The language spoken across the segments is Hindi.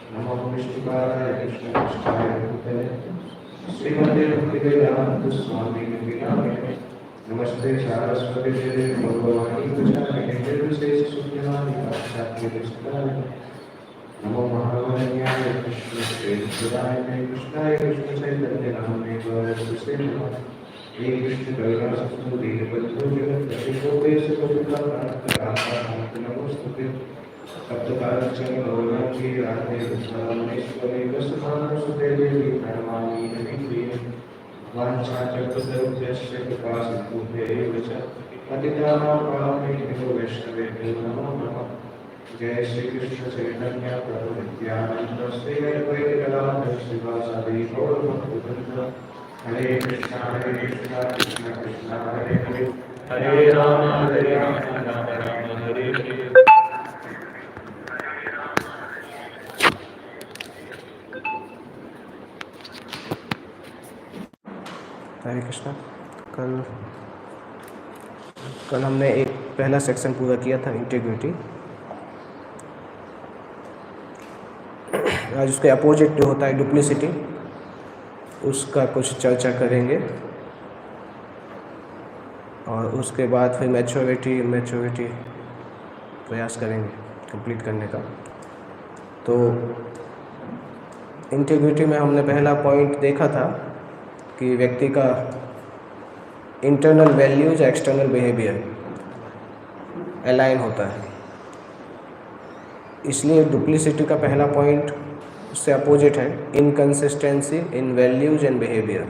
नमो विष्णुपादाय कृष्णपृष्ठाय भूतले श्रीमते भक्तिवेदांत स्वामी विनामिने नमस्ते सारस्वती देवी भगवती प्रचारिणे निर्विशेष शून्यवादी पाश्चात्य दृष्टाय नमो महावन्याय कृष्णस्तेश्वराय कृष्णाय कृष्ण चैतन्य नामने गौरवसे नमः हे कृष्ण करुणा सिंधु दीनबंधु जगत गोपेश गोपिका नमोस्तुते सप्तकालक्षण गौरंगी राधे कृष्णेश्वरी वसुधानुसुते देवी नमामि नमिते वाञ्छाचक्रधरस्य कृपा सिन्धुभ्यैव च पतितानां पावनेभ्यो वैष्णवेभ्यो नमो नमः जय श्री कृष्ण चैतन्य प्रभु नित्यानंद श्री अद्वैत गदाधर श्रीवासादि गौरभक्तवृंद हरे कृष्ण कृष्ण कृष्ण हरे हरे हरे राम राम राम हरे हरे। हरे कृष्णा। कल हमने एक पहला सेक्शन पूरा किया था, इंटीग्रिटी। आज उसके अपोजिट जो होता है डुप्लिसिटी, उसका कुछ चर्चा करेंगे और उसके बाद फिर मैच्योरिटी प्रयास करेंगे कंप्लीट करने का। तो इंटीग्रिटी में हमने पहला पॉइंट देखा था कि व्यक्ति का internal values external behaviour align होता है। इसलिए डुप्लिसिटी का पहला पॉइंट उससे अपोजिट है, inconsistency in values and behaviour.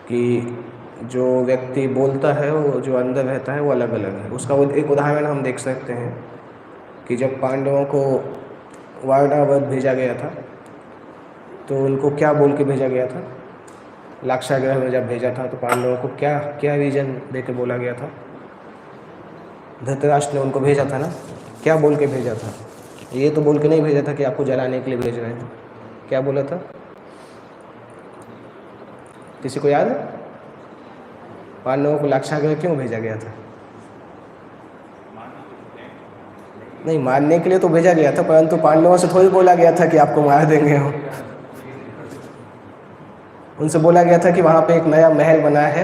कि जो व्यक्ति बोलता है वो जो अंदर रहता है वो अलग अलग है। उसका एक उदाहरण हम देख सकते हैं कि जब पांडवों को वारणावत भेजा गया था तो उनको क्या बोल के भेजा गया था? लाक्षागृह में जब भेजा था तो पांडवों को क्या क्या रीजन दे के बोला गया था? धृतराष्ट्र ने उनको भेजा था ना, क्या बोल के भेजा था? ये तो बोल के नहीं भेजा था कि आपको जलाने के लिए भेज रहे हैं। क्या बोला था? किसी को याद है पांडवों को लाक्षागृह क्यों भेजा गया था? नहीं, मारने के लिए तो भेजा गया था, परंतु पांडवों से थोड़ी बोला गया था कि आपको मार देंगे हम। उनसे बोला गया था कि वहाँ पे एक नया महल बना है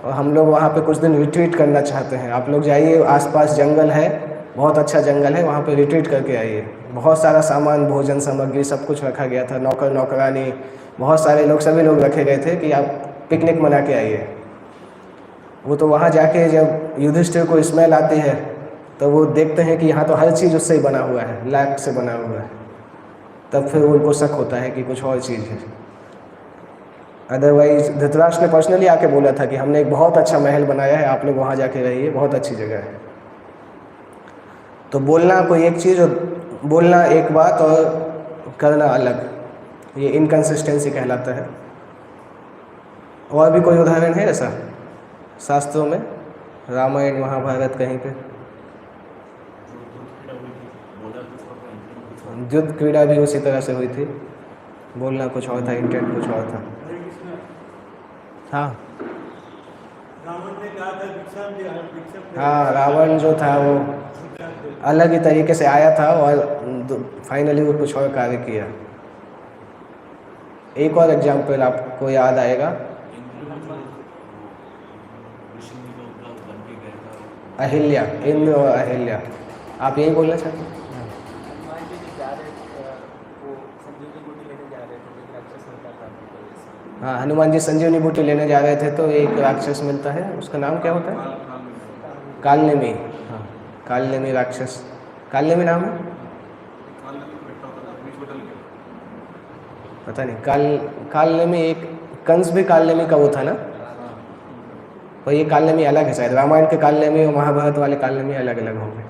और हम लोग वहाँ पे कुछ दिन रिट्रीट करना चाहते हैं। आप लोग जाइए, आसपास जंगल है, बहुत अच्छा जंगल है, वहाँ पे रिट्रीट करके आइए। बहुत सारा सामान, भोजन सामग्री सब कुछ रखा गया था, नौकर नौकरानी, बहुत सारे लोग, सभी लोग रखे गए थे कि आप पिकनिक मना के आइए। वो तो वहाँ जाके जब युधिष्ठिर को स्मेल आती है तो वो देखते हैं कि यहाँ तो हर चीज़ उससे ही बना हुआ है, लैक से बना हुआ है। तब फिर उनको शक होता है कि कुछ और चीज़ है। अदरवाइज धृतराष्ट्र ने पर्सनली आके बोला था कि हमने एक बहुत अच्छा महल बनाया है, आप लोग वहाँ जाके रहिए, बहुत अच्छी जगह है। तो बोलना कोई एक चीज़, बोलना एक बात और करना अलग, ये इनकंसिस्टेंसी कहलाता है। और भी कोई उदाहरण है ऐसा शास्त्रों में, रामायण महाभारत कहीं पे? युद्ध क्रीड़ा भी उसी तरह से हुई थी, बोलना कुछ और था, इंटेंट कुछ और था। हाँ हाँ, रावण जो था वो अलग ही तरीके से आया था और फाइनली वो कुछ और कार्य किया। एक और एग्जाम्पल आपको याद आएगा, अहिल्या, इंद्र और अहिल्या। आप यही बोलना चाहते हैं? हाँ, हनुमान जी संजीवनी बूटी लेने जा रहे थे तो एक राक्षस मिलता है, उसका नाम क्या होता है? कालनेमी। हाँ, कालनेमी राक्षस, कालनेमी नाम है, पता नहीं। कालनेमी, एक कंस भी कालनेमी का वो था ना, और ये कालनेमी अलग है शायद। रामायण के कालनेमी और महाभारत वाले कालनेमी अलग अलग होंगे।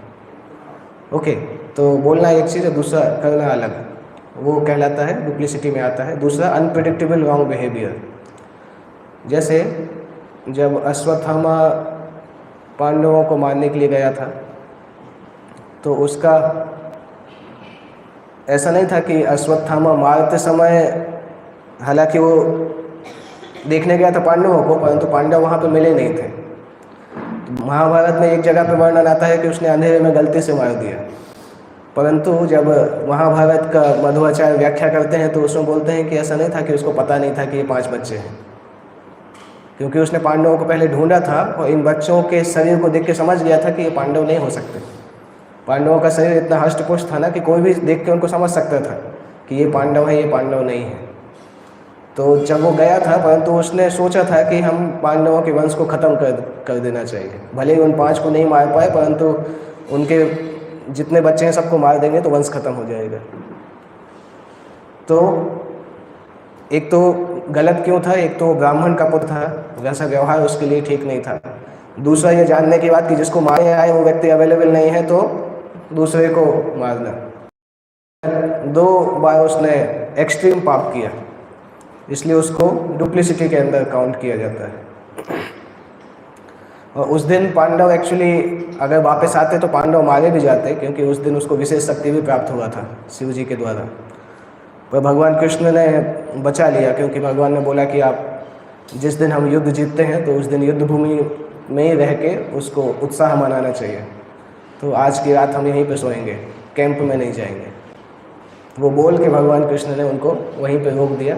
ओके, तो बोलना एक चीज़ है, दूसरा करना अलग, वो कहलाता है, डुप्लिसिटी में आता है। दूसरा अनप्रेडिक्टेबल रॉन्ग बिहेवियर। जैसे जब अश्वत्थामा पांडवों को मारने के लिए गया था तो उसका ऐसा नहीं था कि अश्वत्थामा मारते समय, हालांकि वो देखने गया था पांडवों को, परंतु पांडव वहाँ पे मिले नहीं थे। महाभारत में एक जगह पर वर्णन आता है कि उसने अंधेरे में गलती से मार दिया, परंतु जब महाभारत का मध्वाचार्य व्याख्या करते हैं तो उसमें बोलते हैं कि ऐसा नहीं था कि उसको पता नहीं था कि ये 5 बच्चे हैं, क्योंकि उसने पांडवों को पहले ढूंढा था और इन बच्चों के शरीर को देख के समझ गया था कि ये पांडव नहीं हो सकते। पांडवों का शरीर इतना हष्टपुष्ट था ना कि कोई भी देख के उनको समझ सकता था कि ये पांडव है, ये पांडव नहीं है। तो जब वो गया था, परंतु उसने सोचा था कि हम पांडवों के वंश को ख़त्म कर देना चाहिए। भले ही उन 5 को नहीं मार पाए, परंतु उनके जितने बच्चे हैं सबको मार देंगे तो वंश खत्म हो जाएगा। तो एक तो गलत क्यों था, एक तो ब्राह्मण का पुत्र था, वैसा व्यवहार उसके लिए ठीक नहीं था। दूसरा ये जानने की बात कि जिसको मारने आए वो व्यक्ति अवेलेबल नहीं है तो दूसरे को मारना। 2 बार उसने एक्सट्रीम पाप किया, इसलिए उसको डुप्लिसिटी के अंदर काउंट किया जाता है। और उस दिन पांडव एक्चुअली अगर वापस आते तो पांडव मारे भी जाते, क्योंकि उस दिन उसको विशेष शक्ति भी प्राप्त हुआ था शिव जी के द्वारा। पर भगवान कृष्ण ने बचा लिया, क्योंकि भगवान ने बोला कि आप जिस दिन हम युद्ध जीतते हैं तो उस दिन युद्ध भूमि में ही रह के उसको उत्साह मनाना चाहिए। तो आज की रात हम यहीं पे सोएंगे, कैंप में नहीं जाएंगे। वो बोल के भगवान कृष्ण ने उनको वहीं पे रोक दिया,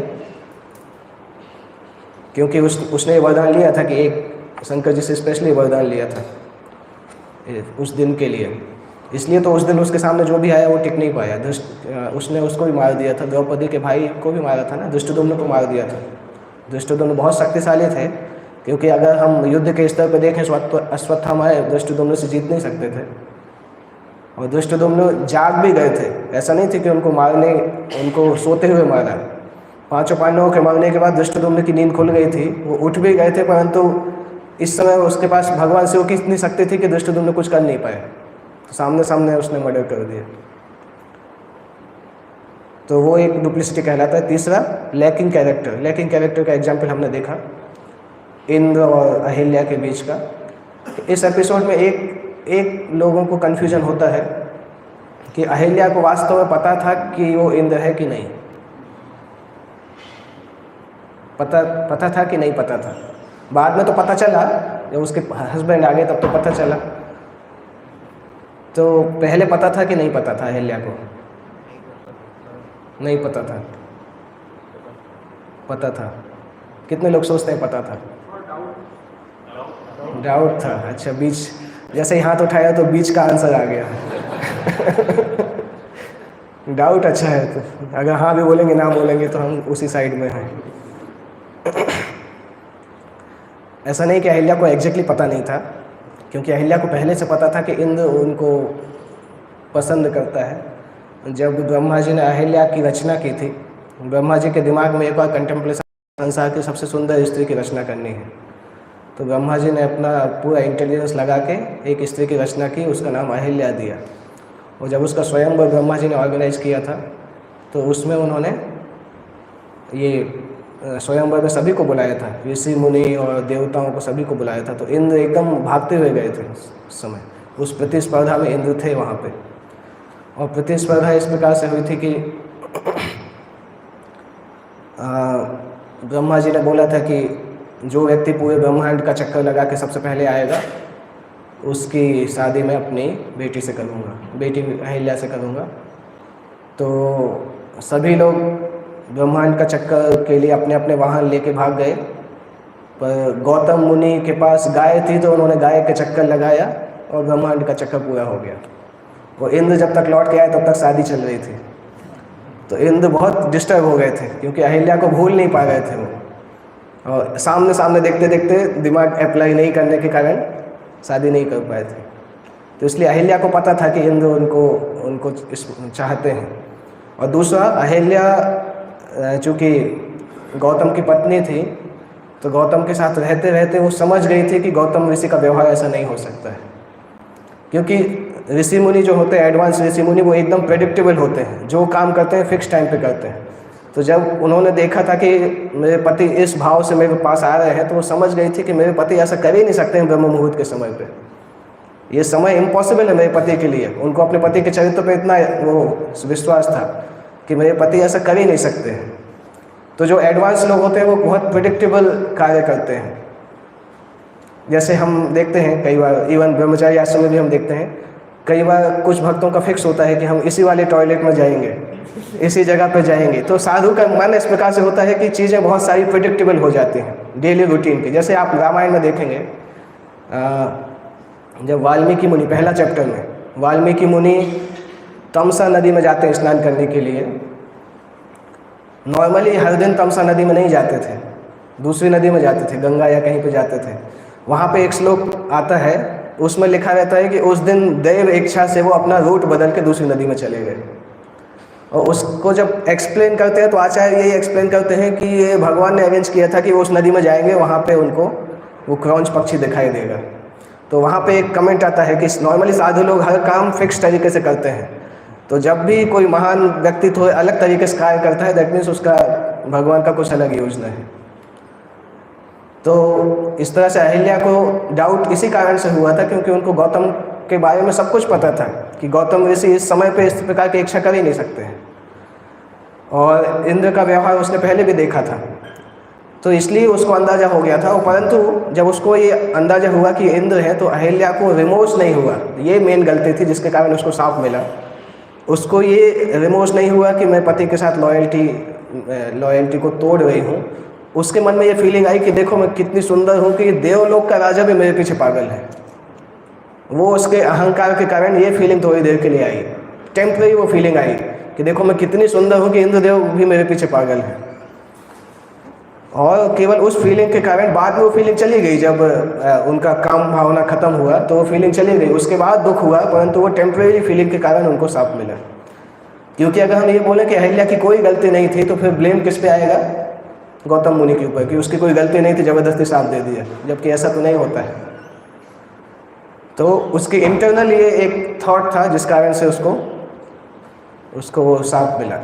क्योंकि उसने वरदान लिया था कि एक शंकर जी से स्पेशली वरदान लिया था उस दिन के लिए। इसलिए तो उस दिन उसके सामने जो भी आया वो टिक नहीं पाया। उसने उसको भी मार दिया था, द्रौपदी के भाई को भी मारा था ना, दुष्टदुम्न को मार दिया था। दुष्टदुम्न बहुत शक्तिशाली थे, क्योंकि अगर हम युद्ध के स्तर पर देखें तो अश्वत्थामा दुष्टदुम्न से जीत नहीं सकते थे। और दुष्टदुम्न जाग भी गए थे, ऐसा नहीं थे कि उनको सोते हुए मारा। 5 पांडवों के मरने के बाद दुष्टदुम्न की नींद खुल गई थी, वो उठ भी गए थे, परंतु इस समय उसके पास भगवान शिव की इतनी शक्ति थी कि दुष्टदुम्न कुछ कर नहीं पाए, तो सामने सामने उसने मर्डर कर दिया। तो वो एक डुप्लिसिटी कहलाता है। तीसरा लैकिंग कैरेक्टर। लैकिंग कैरेक्टर का एग्जाम्पल हमने देखा इंद्र और अहिल्या के बीच का। इस एपिसोड में एक लोगों को कन्फ्यूजन होता है कि अहिल्या को वास्तव में पता था कि वो इंद्र है कि नहीं, पता था कि नहीं पता था। बाद में तो पता चला, जब उसके हस्बैंड आ गए तब तो पता चला। तो पहले पता था कि नहीं पता था अहिल्या को? नहीं पता था। पता था। कितने लोग सोचते हैं पता था? डाउट था। अच्छा, बीच जैसे ही हाथ उठाया तो बीच का आंसर आ गया। डाउट अच्छा है, तो अगर हाँ भी बोलेंगे ना बोलेंगे तो हम उसी साइड में हैं। ऐसा नहीं कि अहिल्या को एग्जैक्टली पता नहीं था, क्योंकि अहिल्या को पहले से पता था कि इंद्र उनको पसंद करता है। जब ब्रह्मा जी ने अहिल्या की रचना की थी, ब्रह्मा जी के दिमाग में एक बार कंटेम्पलेशन, संसार की सबसे सुंदर स्त्री की रचना करनी है, तो ब्रह्मा जी ने अपना पूरा इंटेलिजेंस लगा के एक स्त्री की रचना की, उसका नाम अहिल्या दिया। और जब उसका स्वयंवर ब्रह्मा जी ने ऑर्गेनाइज किया था तो उसमें उन्होंने ये स्वयंवर में सभी को बुलाया था, ऋषि मुनि और देवताओं को सभी को बुलाया था। तो इंद्र एकदम भागते हुए गए थे उस समय। उस प्रतिस्पर्धा में इंद्र थे वहाँ पे। और प्रतिस्पर्धा इस प्रकार से हुई थी कि ब्रह्मा जी ने बोला था कि जो व्यक्ति पूरे ब्रह्मांड का चक्कर लगा के सबसे पहले आएगा उसकी शादी मैं अपनी बेटी से करूँगा, बेटी अहिल्या से करूँगा। तो सभी लोग ब्रह्मांड का चक्कर के लिए अपने अपने वाहन लेके भाग गए, पर गौतम मुनि के पास गाय थी तो उन्होंने गाय के चक्कर लगाया और ब्रह्मांड का चक्कर पूरा हो गया। और इंद्र जब तक लौट के आए तब तक शादी चल रही थी। तो इंद्र बहुत डिस्टर्ब हो गए थे, क्योंकि अहिल्या को भूल नहीं पा रहे थे वो, और सामने सामने देखते देखते दिमाग अप्लाई नहीं करने के कारण शादी नहीं कर पाए थे। तो इसलिए अहिल्या को पता था कि इंद्र उनको चाहते हैं। और दूसरा, अहिल्या चूँकि गौतम की पत्नी थी, तो गौतम के साथ रहते रहते वो समझ गई थी कि गौतम ऋषि का व्यवहार ऐसा नहीं हो सकता है, क्योंकि ऋषि मुनि जो होते हैं, एडवांस ऋषि मुनि, वो एकदम प्रेडिक्टेबल होते हैं, जो काम करते हैं फिक्स टाइम पे करते हैं। तो जब उन्होंने देखा था कि मेरे पति इस भाव से मेरे पास आ रहे हैं, तो वो समझ गई थी कि मेरे पति ऐसा कर ही नहीं सकते हैं ब्रह्म मुहूर्त के समय पे, ये समय इम्पॉसिबल है मेरे पति के लिए। उनको अपने पति के चरित्र पे इतना वो विश्वास था कि मेरे पति ऐसा कर ही नहीं सकते हैं। तो जो एडवांस लोग होते हैं वो बहुत प्रेडिक्टेबल कार्य करते हैं। जैसे हम देखते हैं कई बार, इवन ब्रह्मचारी आश्रम में भी हम देखते हैं, कई बार कुछ भक्तों का फिक्स होता है कि हम इसी वाले टॉयलेट में जाएंगे, इसी जगह पर जाएंगे। तो साधु का मन इस प्रकार से होता है कि चीज़ें बहुत सारी प्रिडिक्टेबल हो जाती हैं डेली रूटीन की। जैसे आप रामायण में देखेंगे, जब वाल्मीकि मुनि, पहला चैप्टर में वाल्मीकि मुनि तमसा नदी में जाते हैं स्नान करने के लिए। नॉर्मली हर दिन तमसा नदी में नहीं जाते थे, दूसरी नदी में जाते थे, गंगा या कहीं पे जाते थे। वहाँ पे एक श्लोक आता है, उसमें लिखा रहता है कि उस दिन दैव इच्छा से वो अपना रूट बदल के दूसरी नदी में चले गए। और उसको जब एक्सप्लेन करते हैं तो आचार्य यही एक्सप्लेन करते हैं कि ये भगवान ने अरेंज किया था कि वो उस नदी में जाएंगे, वहाँ पे उनको वो क्रौंच पक्षी दिखाई देगा। तो वहाँ पे एक कमेंट आता है कि नॉर्मली साधु लोग हर काम फिक्स तरीके से करते हैं, तो जब भी कोई महान व्यक्तित्व अलग तरीके से कार्य करता है, दैट मीन्स उसका भगवान का कुछ अलग योजना है। तो इस तरह से अहिल्या को डाउट इसी कारण से हुआ था क्योंकि उनको गौतम के बारे में सब कुछ पता था कि गौतम ऋषि इस समय पे इस प्रकार की इच्छा कर ही नहीं सकते हैं, और इंद्र का व्यवहार उसने पहले भी देखा था, तो इसलिए उसको अंदाज़ा हो गया था। और परंतु जब उसको ये अंदाज़ा हुआ कि इंद्र है तो अहिल्या को रिमोर्स नहीं हुआ। ये मेन गलती थी जिसके कारण उसको साफ मिला। उसको ये रिमोर्स नहीं हुआ कि मैं पति के साथ लॉयल्टी को तोड़ रही हूँ। उसके मन में ये फीलिंग आई कि देखो मैं कितनी सुंदर हूँ कि देवलोक का राजा भी मेरे पीछे पागल है। वो उसके अहंकार के कारण ये फीलिंग थोड़ी देर के लिए आई, टेम्परेरी वो फीलिंग आई कि देखो मैं कितनी सुंदर हूँ कि इंद्रदेव भी मेरे पीछे पागल है। और केवल उस फीलिंग के कारण बाद में वो फीलिंग चली गई। जब उनका काम भावना खत्म हुआ तो वो फीलिंग चली गई, उसके बाद दुख हुआ, परंतु वो टेम्परेरी फीलिंग के कारण उनको साफ मिला। क्योंकि अगर हम ये बोलें कि अहिल्या की कोई गलती नहीं थी तो फिर ब्लेम किस पे आएगा? गौतम मुनि के ऊपर, कि उसकी कोई गलती नहीं थी, ज़बरदस्ती साफ दे दिया, जबकि ऐसा तो नहीं होता है। तो उसके इंटरनल ये एक थॉट था जिस कारण से उसको वो साफ मिला,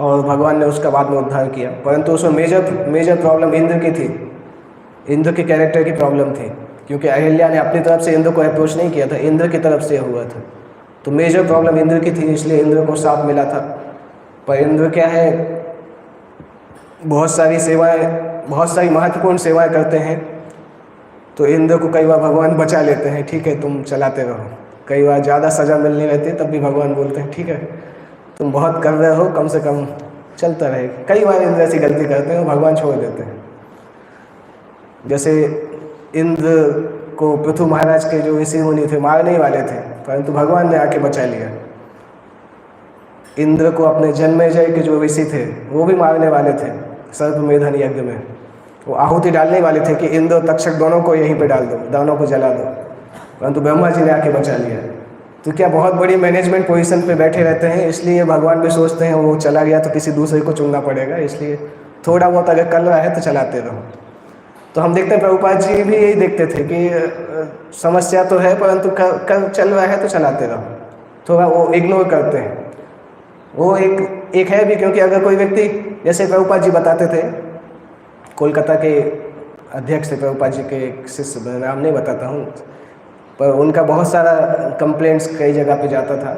और भगवान ने उसका बाद में उद्धार किया। परंतु उसमें मेजर प्रॉब्लम इंद्र की थी, इंद्र के कैरेक्टर की प्रॉब्लम थी, क्योंकि अहिल्या ने अपनी तरफ से इंद्र को अप्रोच नहीं किया था, इंद्र की तरफ से हुआ था। तो मेजर प्रॉब्लम इंद्र की थी, इसलिए इंद्र को साफ मिला था। पर इंद्र क्या है, बहुत सारी महत्वपूर्ण सेवाएं करते हैं, तो इंद्र को कई बार भगवान बचा लेते हैं, ठीक है तुम चलाते रहो। कई बार ज़्यादा सज़ा मिलने रहती है तब भी भगवान बोलते हैं ठीक है तुम बहुत कर रहे हो, कम से कम चलता रहे। कई बार इंद्र ऐसी गलती करते हैं, भगवान छोड़ देते हैं। जैसे इंद्र को पृथु महाराज के जो ऋषि मुनि थे मारने ही वाले थे, परंतु भगवान ने आके बचा लिया। इंद्र को अपने जन्मेजय के जो ऋषि थे वो भी मारने वाले थे, सर्पमेधन यज्ञ में वो आहुति डालने वाले थे कि इंद्र और तक्षक दोनों को यहीं पे डाल दो, दोनों को जला दो, परंतु ब्रह्मा जी ने आके बचा लिया। तो क्या बहुत बड़ी मैनेजमेंट पोजीशन पे बैठे रहते हैं, इसलिए भगवान भी सोचते हैं वो चला गया तो किसी दूसरे को चुनना पड़ेगा, इसलिए थोड़ा बहुत अगर कर रहा है तो चलाते रहो। तो हम देखते हैं प्रभुपाद जी भी यही देखते थे कि समस्या तो है परंतु कर चल रहा है तो चलाते रहो, थोड़ा वो इग्नोर करते हैं। वो एक है भी, क्योंकि अगर कोई व्यक्ति, जैसे प्रभुपाद जी बताते थे, कोलकाता के अध्यक्ष थे प्रभुपाद जी के एक शिष्य, नाम नहीं बताता हूँ, पर उनका बहुत सारा कंप्लेंट्स कई जगह पे जाता था।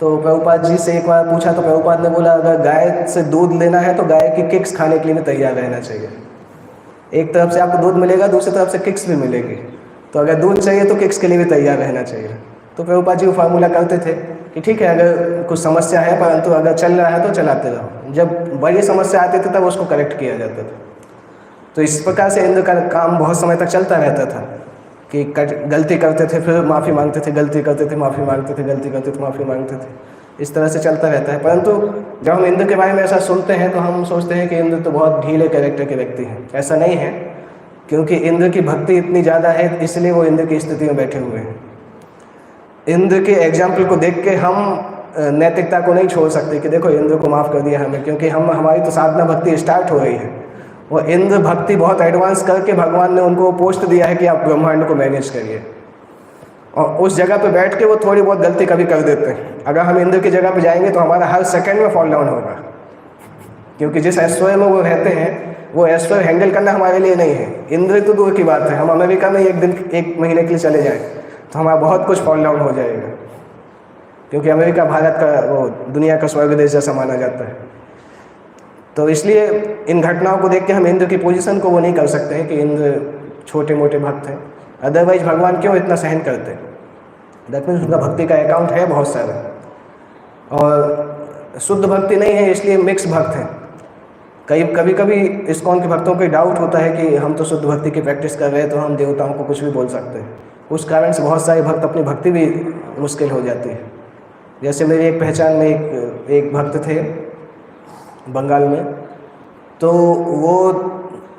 तो प्रभुपाद जी से एक बार पूछा तो प्रभुपाद ने बोला अगर गाय से दूध लेना है तो गाय की किक्स खाने के लिए भी तैयार रहना चाहिए। एक तरफ से आपको दूध मिलेगा, दूसरी तरफ से किक्स भी मिलेगी, तो अगर दूध चाहिए तो किक्स के लिए भी तैयार रहना चाहिए। तो प्रभुपाद जी वो फार्मूला करते थे कि ठीक है अगर कुछ समस्या है परंतु अगर चल रहा है तो चलाते रहो, जब बड़ी समस्या आती थी तब उसको करेक्ट किया जाता था। तो इस प्रकार से इंद्र का काम बहुत समय तक चलता रहता था कि गलती करते थे फिर माफ़ी मांगते थे, गलती करते थे माफ़ी मांगते थे, गलती करते थे माफ़ी मांगते थे, इस तरह से चलता रहता है। परंतु जब हम इंद्र के बारे में ऐसा सुनते हैं तो हम सोचते हैं कि इंद्र तो बहुत ढीले कैरेक्टर के व्यक्ति हैं। ऐसा नहीं है, क्योंकि इंद्र की भक्ति इतनी ज़्यादा है इसलिए वो इंद्र की स्थिति में बैठे हुए हैं। इंद्र के एग्जाम्पल को देख के हम नैतिकता को नहीं छोड़ सकते कि देखो इंद्र को माफ़ कर दिया हमें, क्योंकि हमारी तो साधना भक्ति स्टार्ट हो रही है। वो इंद्र भक्ति बहुत एडवांस करके भगवान ने उनको पोस्ट दिया है कि आप ब्रह्मांड को मैनेज करिए, और उस जगह पे बैठ के वो थोड़ी बहुत गलती कभी कर देते हैं। अगर हम इंद्र की जगह पे जाएंगे तो हमारा हर सेकंड में फॉल डाउन होगा, क्योंकि जिस ऐश्वर्य में वो रहते हैं वो ऐश्वर्य हैंडल करना हमारे लिए नहीं है। इंद्र तो दूर की बात है, हम अमेरिका में एक महीने के लिए चले जाएँ तो हमारा बहुत कुछ फॉल डाउन हो जाएगा, क्योंकि अमेरिका भारत का वो दुनिया का स्वर्ग देश जैसा माना जाता है। तो इसलिए इन घटनाओं को देख के हम इंद्र की पोजीशन को वो नहीं कर सकते हैं कि इंद्र छोटे मोटे भक्त हैं। अदरवाइज भगवान क्यों इतना सहन करते हैं? दैट मीन्स उनका भक्ति का अकाउंट है बहुत सारा, और शुद्ध भक्ति नहीं है, इसलिए मिक्स भक्त हैं। कभी कभी इस्कॉन के भक्तों को डाउट होता है कि हम तो शुद्ध भक्ति की प्रैक्टिस कर रहे हैं तो हम देवताओं को कुछ भी बोल सकते हैं। उस कारण से बहुत सारे भक्त अपनी भक्ति भी मुश्किल हो जाती है। जैसे मेरी एक पहचान में एक भक्त थे बंगाल में, तो वो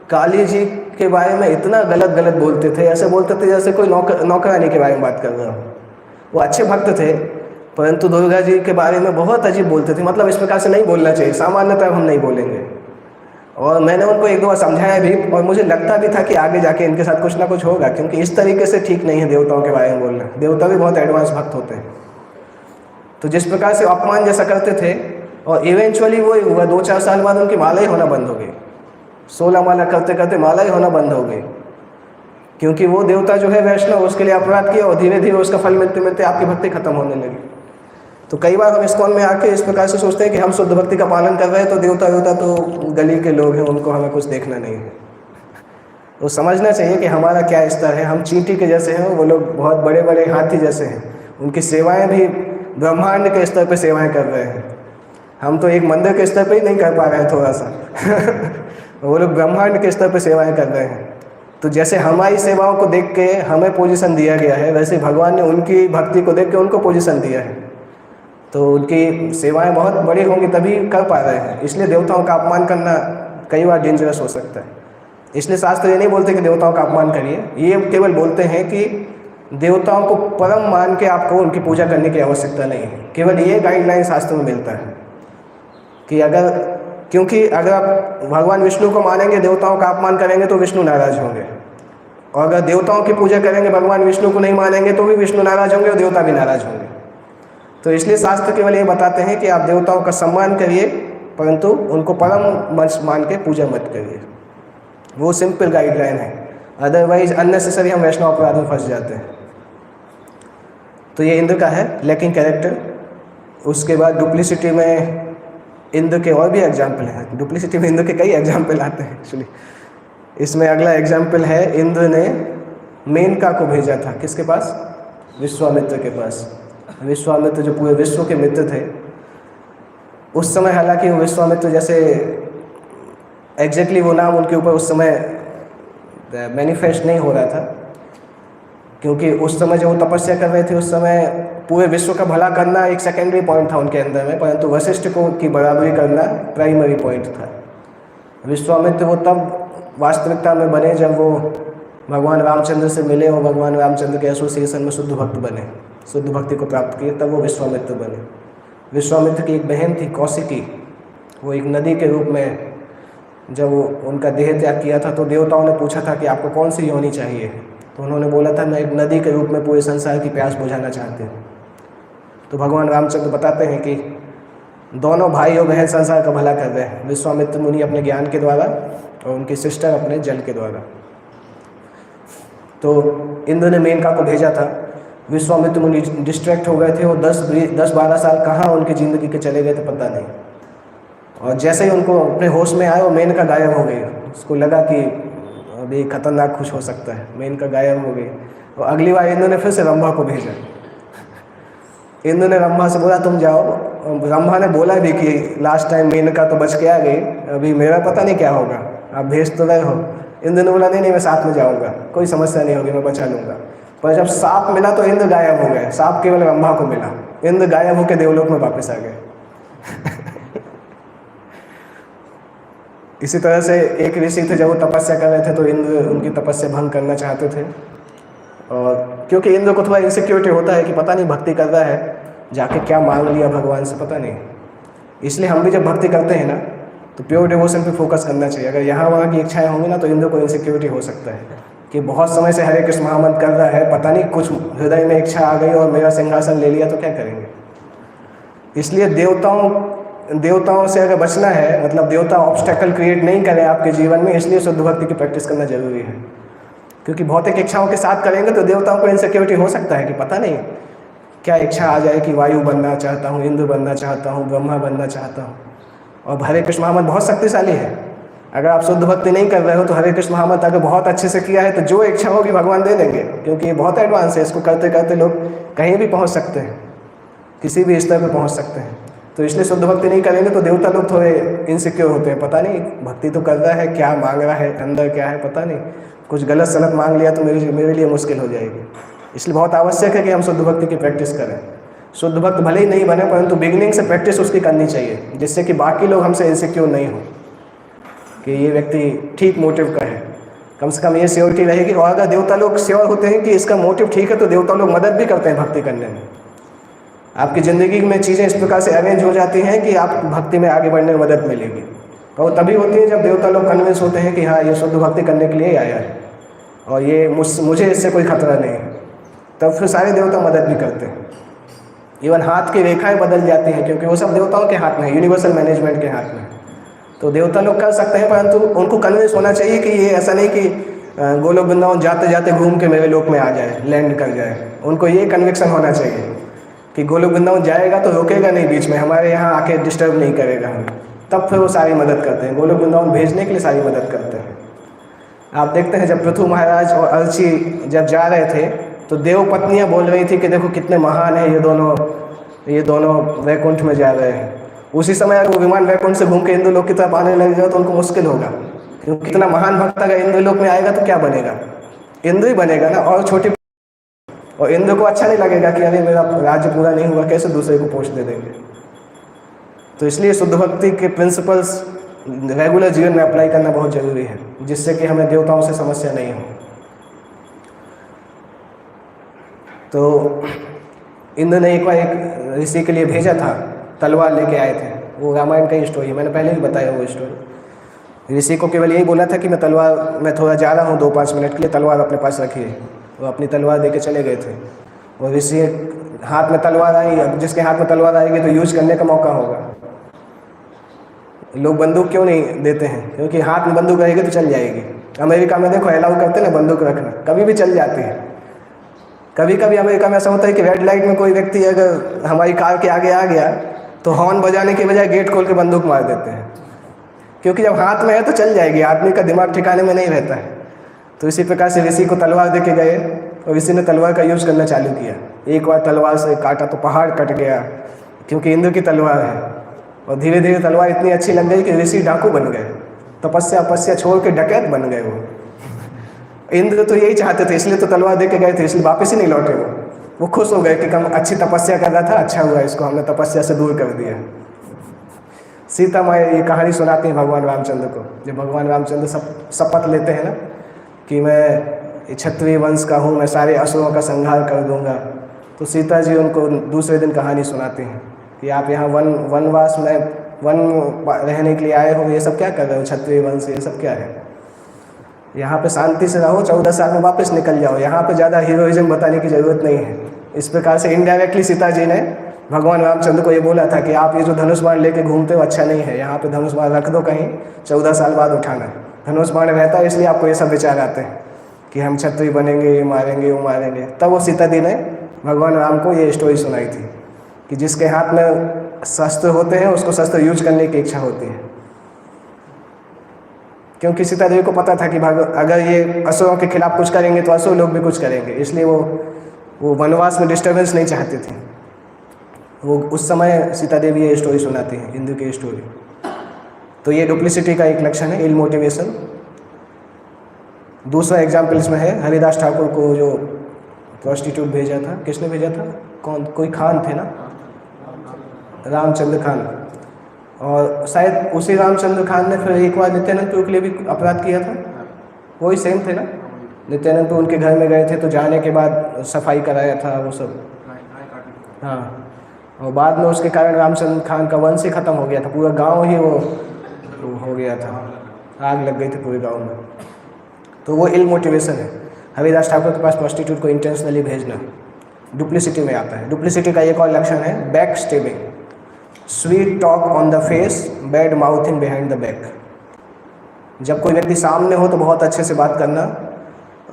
काली जी के बारे में इतना गलत बोलते थे, ऐसे बोलते थे जैसे कोई नौकरानी के बारे में बात कर रहा हो। वो अच्छे भक्त थे, परंतु दुर्गा जी के बारे में बहुत अजीब बोलते थे। मतलब इस प्रकार से नहीं बोलना चाहिए, सामान्यतः हम नहीं बोलेंगे। और मैंने उनको एक दो बार समझाया भी, और मुझे लगता भी था कि आगे जाके इनके साथ कुछ ना कुछ होगा, क्योंकि इस तरीके से ठीक नहीं है देवताओं के बारे में बोलना। देवता भी बहुत एडवांस भक्त होते हैं। तो जिस प्रकार से अपमान जैसा करते थे, और इवेंचुअली वो हुआ 2-4 साल बाद उनकी माला ही होना बंद हो गई। 16 माला करते करते माला ही होना बंद हो गई, क्योंकि वो देवता जो है वैष्णव, उसके लिए अपराध किया और धीरे धीरे उसका फल मिलते मिलते आपकी भक्ति खत्म होने लगी। तो कई बार हम इस्कॉन में आके इस प्रकार से सोचते हैं कि हम शुद्ध भक्ति का पालन कर रहे हैं, तो देवता तो गली के लोग हैं, उनको हमें कुछ देखना नहीं है। तो समझना चाहिए कि हमारा क्या स्तर है। हम चींटी के जैसे हैं, वो लोग बहुत बड़े बड़े हाथी जैसे हैं। उनकी सेवाएं भी ब्रह्मांड के स्तर पर सेवाएं कर रहे हैं। हम तो एक मंदिर के स्तर पर ही नहीं कर पा रहे हैं थोड़ा सा वो लोग ब्रह्मांड के स्तर पर सेवाएं कर रहे हैं। तो जैसे हमारी सेवाओं को देख के हमें पोजीशन दिया गया है, वैसे भगवान ने उनकी भक्ति को देख के उनको पोजीशन दिया है। तो उनकी सेवाएं बहुत बड़ी होंगी तभी कर पा रहे हैं। इसलिए देवताओं का अपमान करना कई बार डेंजरस हो सकता है। इसलिए शास्त्र ये नहीं बोलते कि देवताओं का अपमान करिए, ये केवल बोलते हैं कि देवताओं को परम मान के आपको उनकी पूजा करने की आवश्यकता नहीं है। केवल ये गाइडलाइन शास्त्र में मिलता है कि क्योंकि अगर आप भगवान विष्णु को मानेंगे, देवताओं का अपमान करेंगे तो विष्णु नाराज होंगे, और अगर देवताओं की पूजा करेंगे, भगवान विष्णु को नहीं मानेंगे तो भी विष्णु नाराज होंगे और देवता भी नाराज होंगे। तो इसलिए शास्त्र केवल ये बताते हैं कि आप देवताओं का सम्मान करिए, परंतु उनको परम वंश मान के पूजा मत करिए। वो सिंपल गाइडलाइन है। अदरवाइज अननेसेसरी हम वैष्णव अपराध में फंस जाते हैं। तो ये इंद्र का है लैकिंग कैरेक्टर। उसके बाद डुप्लिसिटी में इंद्र के और भी एग्जाम्पल हैं। डुप्लिसिटी में इंद्र के कई एग्जाम्पल आते हैं एक्चुअली। इसमें अगला एग्जाम्पल है, इंद्र ने मेनका को भेजा था किसके पास? विश्वामित्र के पास। विश्वामित्र जो पूरे विश्व के मित्र थे उस समय, हालांकि वो विश्वामित्र जैसे एग्जैक्टली वो नाम उनके ऊपर उस समय मैनिफेस्ट नहीं हो रहा था, क्योंकि उस समय जब वो तपस्या कर रहे थे उस समय पूरे विश्व का भला करना एक सेकेंडरी पॉइंट था उनके अंदर में, परंतु वशिष्ठ को की बराबरी करना प्राइमरी पॉइंट था। विश्वामित्र वो तब वास्तविकता में बने जब वो भगवान रामचंद्र से मिले और भगवान रामचंद्र के एसोसिएशन में शुद्ध भक्त बने, शुद्ध भक्ति को प्राप्त किए, तब वो विश्वामित्र बने। विश्वामित्र की एक बहन थी कौशिकी, वो एक नदी के रूप में जब वो उनका देह त्याग किया था तो देवताओं ने पूछा था कि आपको कौन सी योनि चाहिए, तो उन्होंने बोला था मैं एक नदी के रूप में पूरे संसार की प्यास बुझाना चाहते हैं। तो भगवान रामचंद्र बताते हैं कि दोनों भाई और बहन संसार का भला कर रहे हैं, विश्वामित्र मुनि अपने ज्ञान के द्वारा और उनकी सिस्टर अपने जल के द्वारा। तो इंद्र ने मेनका को भेजा था। विश्वामित्र मुनि डिस्ट्रैक्ट हो गए थे और 10-12 साल कहाँ उनकी ज़िंदगी के चले गए थे पता नहीं। और जैसे ही उनको अपने होश में आए वो मेनका गायब हो गई। उसको लगा कि अभी खतरनाक कुछ हो सकता है, मेनका गायब हो गई। और अगली बार इंद्र ने फिर से रंभा को भेजा। इंद्र ने रंभा से बोला तुम जाओ। रंभा ने बोला भी कि लास्ट टाइम मेनका तो बच के आ गई, अभी मेरा पता नहीं क्या होगा, आप भेज तो रहे हो। इंद्र ने बोला नहीं मैं साथ में जाऊँगा, कोई समस्या नहीं होगी, मैं बचा लूँगा। पर जब सांप मिला तो इंद्र गायब हो गए, सांप केवल रंभा को मिला। इंद्र गायब होकर देवलोक में वापस आ गए। इसी तरह से एक ऋषि थे, जब वो तपस्या कर रहे थे तो इंद्र उनकी तपस्या भंग करना चाहते थे। और क्योंकि इंद्र को थोड़ा इनसिक्योरिटी होता है कि पता नहीं भक्ति कर रहा है, जाके क्या मांग लिया भगवान से पता नहीं। इसलिए हम भी जब भक्ति करते हैं ना तो प्योर डिवोशन पे फोकस करना चाहिए। अगर यहाँ वहाँ की इच्छाएं होंगी ना तो इंद्र को इनसिक्योरिटी हो सकता है कि बहुत समय से हरे कृष्ण महामंत्र कर रहा है, पता नहीं कुछ हृदय में इच्छा आ गई और मेरा सिंहासन ले लिया तो क्या करेंगे। इसलिए देवताओं से अगर बचना है, मतलब देवता ऑब्स्टेकल क्रिएट नहीं करें आपके जीवन में, इसलिए शुद्ध भक्ति की प्रैक्टिस करना जरूरी है। क्योंकि भौतिक इच्छाओं के साथ करेंगे तो देवताओं को इनसिक्योरिटी हो सकता है कि पता नहीं क्या इच्छा आ जाए कि वायु बनना चाहता हूँ, इंद्र बनना चाहता हूँ, ब्रह्मा बनना चाहता हूँ। और हरे कृष्ण महामंत्र बहुत शक्तिशाली है। अगर आप शुद्ध भक्ति नहीं कर रहे हो तो हरे कृष्ण महामंत्र अगर बहुत अच्छे से किया है तो जो इच्छा होगी भगवान दे देंगे, क्योंकि ये बहुत एडवांस है। इसको करते करते लोग कहीं भी पहुंच सकते हैं, किसी भी स्तर पर पहुंच सकते हैं। तो इसलिए शुद्ध भक्ति नहीं करेंगे तो देवता लोग थोड़े इनसिक्योर होते हैं, पता नहीं भक्ति तो कर रहा है, क्या मांग रहा है, अंदर क्या है पता नहीं, कुछ गलत सलत मांग लिया तो मेरे लिए मुश्किल हो जाएगी। इसलिए बहुत आवश्यक है कि हम शुद्ध भक्ति की प्रैक्टिस करें। शुद्ध भक्त भले ही नहीं बने परंतु बिगिनिंग से प्रैक्टिस उसकी करनी चाहिए, जिससे कि बाकी लोग हमसे इनसिक्योर नहीं हो कि ये व्यक्ति ठीक मोटिव का है। कम से कम ये श्योरिटी रहेगी। और अगर देवता लोग श्योर होते हैं कि इसका मोटिव ठीक है तो देवता लोग मदद भी करते हैं भक्ति करने में। आपकी ज़िंदगी में चीज़ें इस प्रकार से अरेंज हो जाती हैं कि आप भक्ति में आगे बढ़ने में मदद मिलेगी। और तभी होती है जब देवता लोग कन्विंस होते हैं कि हाँ ये शुद्ध भक्ति करने के लिए ही आया है और ये मुझे इससे कोई खतरा नहीं है, तब फिर सारे देवता मदद भी करते हैं। इवन हाथ की रेखाएं बदल जाती हैं, क्योंकि वो सब देवताओं के हाथ में है, यूनिवर्सल मैनेजमेंट के हाथ में है। तो देवता लोग कर सकते हैं, परंतु उनको कन्विंस होना चाहिए कि ये ऐसा नहीं कि गोलोक वृंदावन जाते जाते घूम के मेरे लोक में आ जाए, लैंड कर जाए। उनको ये कन्विक्शन होना चाहिए कि गोलोक वृंदावन जाएगा तो रुकेगा नहीं बीच में, हमारे यहाँ आके डिस्टर्ब नहीं करेगा हमें, तब फिर वो सारी मदद करते हैं। गोलोक वृंदावन भेजने के लिए सारी मदद करते हैं। आप देखते हैं जब पृथु महाराज और अर्ची जब जा रहे थे तो देव पत्नियाँ बोल रही थी कि देखो कितने महान है ये दोनों वैकुंठ में जा रहे हैं। उसी समय अगर वो विमान वैकुंठ से घूम के इंद्रलोक की तरफ आने लगेगा तो उनको मुश्किल होगा, क्योंकि कितना महान भक्त अगर इंद्रलोक में आएगा तो क्या बनेगा, इंद्र ही बनेगा ना। और इंद्र को अच्छा नहीं लगेगा कि अरे मेरा राज्य पूरा नहीं हुआ, कैसे दूसरे को पोस्ट दे देंगे। तो इसलिए शुद्ध भक्ति के प्रिंसिपल्स रेगुलर जीवन में अप्लाई करना बहुत जरूरी है, जिससे कि हमें देवताओं से समस्या नहीं हो। तो इंद्र ने एक बार एक ऋषि के लिए भेजा था, तलवार लेके आए थे। वो रामायण का ही स्टोरी है, मैंने पहले ही बताया वो स्टोरी। ऋषि को केवल यही बोला था कि मैं थोड़ा जा रहा हूँ 2-5 मिनट के लिए, तलवार अपने पास रखिए। वो अपनी तलवार दे के चले गए थे। और ऋषि हाथ में तलवार आई, अब जिसके हाथ में तलवार आएगी तो यूज करने का मौका होगा। लोग बंदूक क्यों नहीं देते हैं, क्योंकि हाथ में बंदूक रहेगी तो चल जाएगी। अमेरिका में देखो अलाउ करते हैं ना बंदूक रखना, कभी भी चल जाती है। कभी कभी अमेरिका में ऐसा होता है कि रेड लाइट में कोई व्यक्ति अगर हमारी कार के आगे आ गया तो हॉर्न बजाने के बजाय गेट खोल के बंदूक मार देते हैं, क्योंकि जब हाथ में है तो चल जाएगी, आदमी का दिमाग ठिकाने में नहीं रहता है। तो इसी प्रकार से ऋषि को तलवार दे के गए और ऋषि ने तलवार का यूज़ करना चालू किया। एक बार तलवार से काटा तो पहाड़ कट गया, क्योंकि इंद्र की तलवार है। और धीरे धीरे तलवार इतनी अच्छी लग गई कि ऋषि डाकू बन गए, तपस्या छोड़ के डकैत बन गए। वो इंद्र तो यही चाहते थे, इसलिए तो तलवार दे के गए थे, इसलिए वापस ही नहीं लौटे। वो खुश हो गए कि कम अच्छी तपस्या कर रहा था, अच्छा हुआ इसको हमने तपस्या से दूर कर दिया। सीता माँ ये कहानी सुनाती हैं भगवान रामचंद्र को। जब भगवान रामचंद्र शपथ लेते हैं ना कि मैं क्षत्रिय वंश का हूँ, मैं सारे असुरों का संहार कर दूंगा, तो सीता जी उनको दूसरे दिन कहानी सुनाती हैं कि आप यहाँ वनवास में वन रहने के लिए आए हो, ये सब क्या कर रहे हो, क्षत्रिय वंश ये सब क्या है, यहाँ पे शांति से रहो, 14 साल में वापस निकल जाओ, यहाँ पे ज़्यादा हीरोइज्म बताने की ज़रूरत नहीं है। इस प्रकार से इनडायरेक्टली सीता जी ने भगवान रामचंद्र को ये बोला था कि आप ये जो धनुष बाण लेके घूमते हो अच्छा नहीं है, यहाँ पे धनुष बाण रख दो कहीं, 14 साल बाद उठाना। धनुष बाण रहता है इसलिए आपको ये सब विचार आते हैं कि हम क्षत्रिय बनेंगे, ये मारेंगे वो मारेंगे। तब वो सीता जी ने भगवान राम को ये स्टोरी सुनाई थी कि जिसके हाथ में शस्त्र होते हैं उसको शस्त्र यूज करने की इच्छा होती है, क्योंकि सीता देवी को पता था कि अगर ये असुरों के खिलाफ कुछ करेंगे तो असुर लोग भी कुछ करेंगे, इसलिए वो वनवास में डिस्टर्बेंस नहीं चाहती थी। वो उस समय सीता देवी ये स्टोरी सुनाती हैं, इंद्र की स्टोरी। तो ये डुप्लिसिटी का एक लक्षण है, इल मोटिवेशन। दूसरा एग्जाम्पल इसमें है, हरिदास ठाकुर को जो प्रोस्टिट्यूट भेजा था, किसने भेजा था, कोई खान थे ना, रामचंद्र खान। और शायद उसी रामचंद्र खान ने फिर एक बार नित्यानंद प्रभु के लिए भी अपराध किया था, वही सेम थे ना। नित्यानंद प्रभु उनके घर में गए थे तो जाने के बाद सफाई कराया था वो सब, हाँ। और बाद में उसके कारण रामचंद्र खान का वंश ही खत्म हो गया था, पूरा गांव ही वो हो गया था, आग लग गई थी पूरे गांव में। तो वो इल मोटिवेशन है। हरिदास ठाकुर के पास प्रोस्टिट्यूट को इंटेंशनली भेजना डुप्लिसिटी में आता है। डुप्लिसिटी का एक और लक्षण है back stabbing, sweet talk on the face, bad mouthing behind the back. जब कोई व्यक्ति सामने हो तो बहुत अच्छे से बात करना,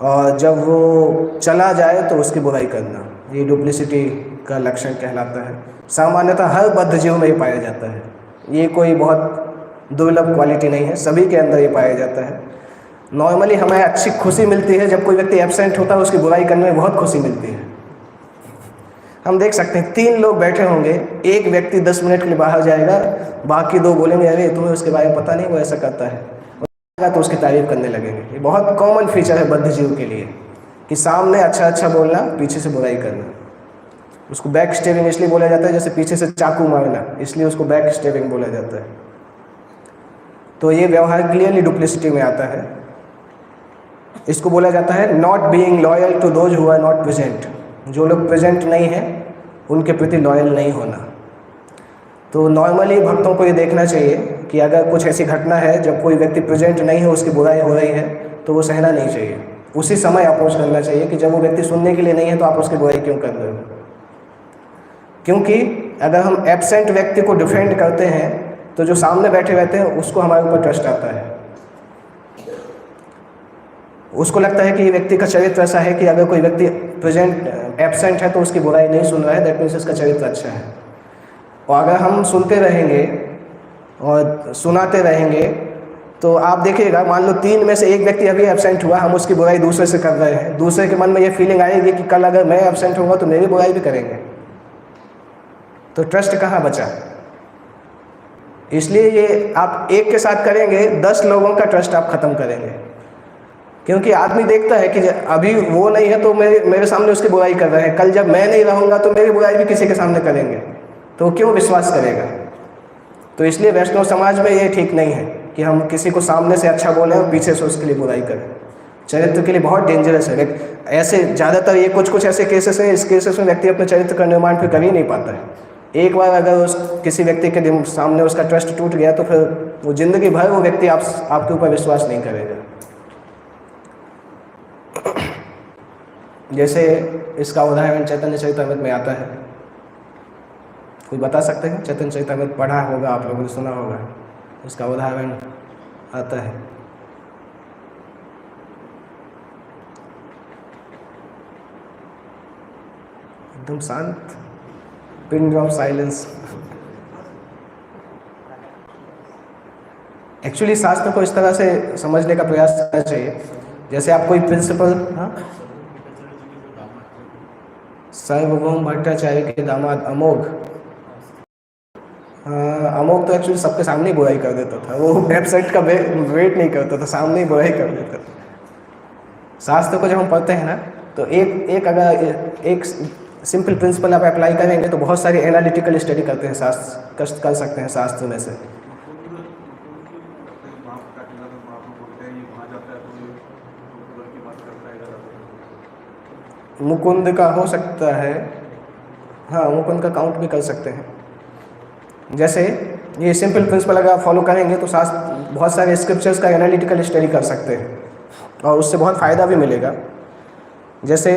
और जब वो चला जाए तो उसकी बुराई करना, ये डुप्लिसिटी का लक्षण कहलाता है। सामान्यतः हर बद्ध जीव में ही पाया जाता है। ये कोई बहुत दुर्लभ क्वालिटी नहीं है, सभी के अंदर ये पाया जाता है। नॉर्मली हमें अच्छी खुशी मिलती है जब कोई व्यक्ति एब्सेंट होता है, उसकी बुराई करने में बहुत खुशी मिलती है। हम देख सकते हैं 3 लोग बैठे होंगे, एक व्यक्ति 10 मिनट के लिए बाहर जाएगा, बाकी 2 बोलेंगे अरे तुम्हें उसके बारे में पता नहीं, वो ऐसा करता है, तो उसकी तारीफ करने लगेंगे। ये बहुत कॉमन फीचर है बद्ध जीव के लिए कि सामने अच्छा अच्छा बोलना, पीछे से बुराई करना। उसको बैक स्टेबिंग इसलिए बोला जाता है, जैसे पीछे से चाकू मारना, इसलिए उसको बैक स्टेबिंग बोला जाता है। तो ये व्यवहार क्लियरली डुप्लिसिटी में आता है। इसको बोला जाता है not being loyal to those who are not present. जो लोग प्रेजेंट नहीं हैं उनके प्रति लॉयल नहीं होना। तो नॉर्मली भक्तों को ये देखना चाहिए कि अगर कुछ ऐसी घटना है जब कोई व्यक्ति प्रेजेंट नहीं है, उसकी बुराई हो रही है, तो वो सहना नहीं चाहिए, उसी समय अपोज करना चाहिए कि जब वो व्यक्ति सुनने के लिए नहीं है तो आप उसकी बुराई क्यों कर रहे हो। क्योंकि अगर हम एब्सेंट व्यक्ति को डिफेंड करते हैं तो जो सामने बैठे रहते हैं उसको हमारे ऊपर ट्रस्ट आता है। उसको लगता है कि ये व्यक्ति का चरित्र ऐसा है कि अगर कोई व्यक्ति प्रेजेंट एब्सेंट है तो उसकी बुराई नहीं सुन रहा है, दैट मीन्स इसका चरित्र अच्छा है। और अगर हम सुनते रहेंगे और सुनाते रहेंगे तो आप देखिएगा, मान लो 3 में से एक व्यक्ति अभी एब्सेंट हुआ, हम उसकी बुराई दूसरे से कर रहे हैं, दूसरे के मन में ये फीलिंग आएगी कि कल अगर मैं एब्सेंट होऊंगा तो मेरी बुराई भी करेंगे, तो ट्रस्ट कहाँ बचा। इसलिए ये आप एक के साथ करेंगे, 10 लोगों का ट्रस्ट आप खत्म करेंगे। क्योंकि आदमी देखता है कि अभी वो नहीं है तो मेरे सामने उसकी बुराई कर रहे हैं, कल जब मैं नहीं रहूँगा तो मेरी बुराई भी किसी के सामने करेंगे, तो क्यों विश्वास करेगा। तो इसलिए वैष्णव समाज में ये ठीक नहीं है कि हम किसी को सामने से अच्छा बोलें और पीछे से उसके लिए बुराई करें। चरित्र के लिए बहुत डेंजरस है। ऐसे ज़्यादातर ये कुछ ऐसे केसेस हैं, इस केसेस में व्यक्ति अपने चरित्र का निर्माण फिर कर ही नहीं पाता है। एक बार अगर किसी व्यक्ति के सामने उसका ट्रस्ट टूट गया तो फिर वो जिंदगी भर वो व्यक्ति आपके ऊपर विश्वास नहीं करेगा। जैसे इसका उदाहरण चैतन्य चरितामृत में आता है। कोई बता सकते हैं? चैतन्य चरितामृत पढ़ा होगा आप लोगों ने, सुना होगा, उसका उदाहरण आता है। एकदम शांत, पिन ऑफ साइलेंस। एक्चुअली शास्त्र को इस तरह से समझने का प्रयास करना चाहिए, जैसे आप कोई प्रिंसिपल, हाँ, सार्वभौम भट्टाचार्य के दामाद अमोघ, अमोघ तो एक्चुअली सबके सामने ही बुराई कर देता था। वो वेबसाइट का वेट नहीं करता था, सामने ही बुराई कर देता था। शास्त्र को जब हम पढ़ते हैं ना, तो एक सिंपल प्रिंसिपल आप अप्लाई करेंगे तो बहुत सारी एनालिटिकल स्टडी करते हैं शास्त्र, कर सकते हैं शास्त्र में से। मुकुंद का हो सकता है, हाँ, मुकुंद का काउंट भी कर सकते हैं। जैसे ये सिंपल प्रिंसिपल अगर आप फॉलो करेंगे तो शास्त्र बहुत सारे स्क्रिप्चर्स का एनालिटिकल स्टडी कर सकते हैं और उससे बहुत फ़ायदा भी मिलेगा। जैसे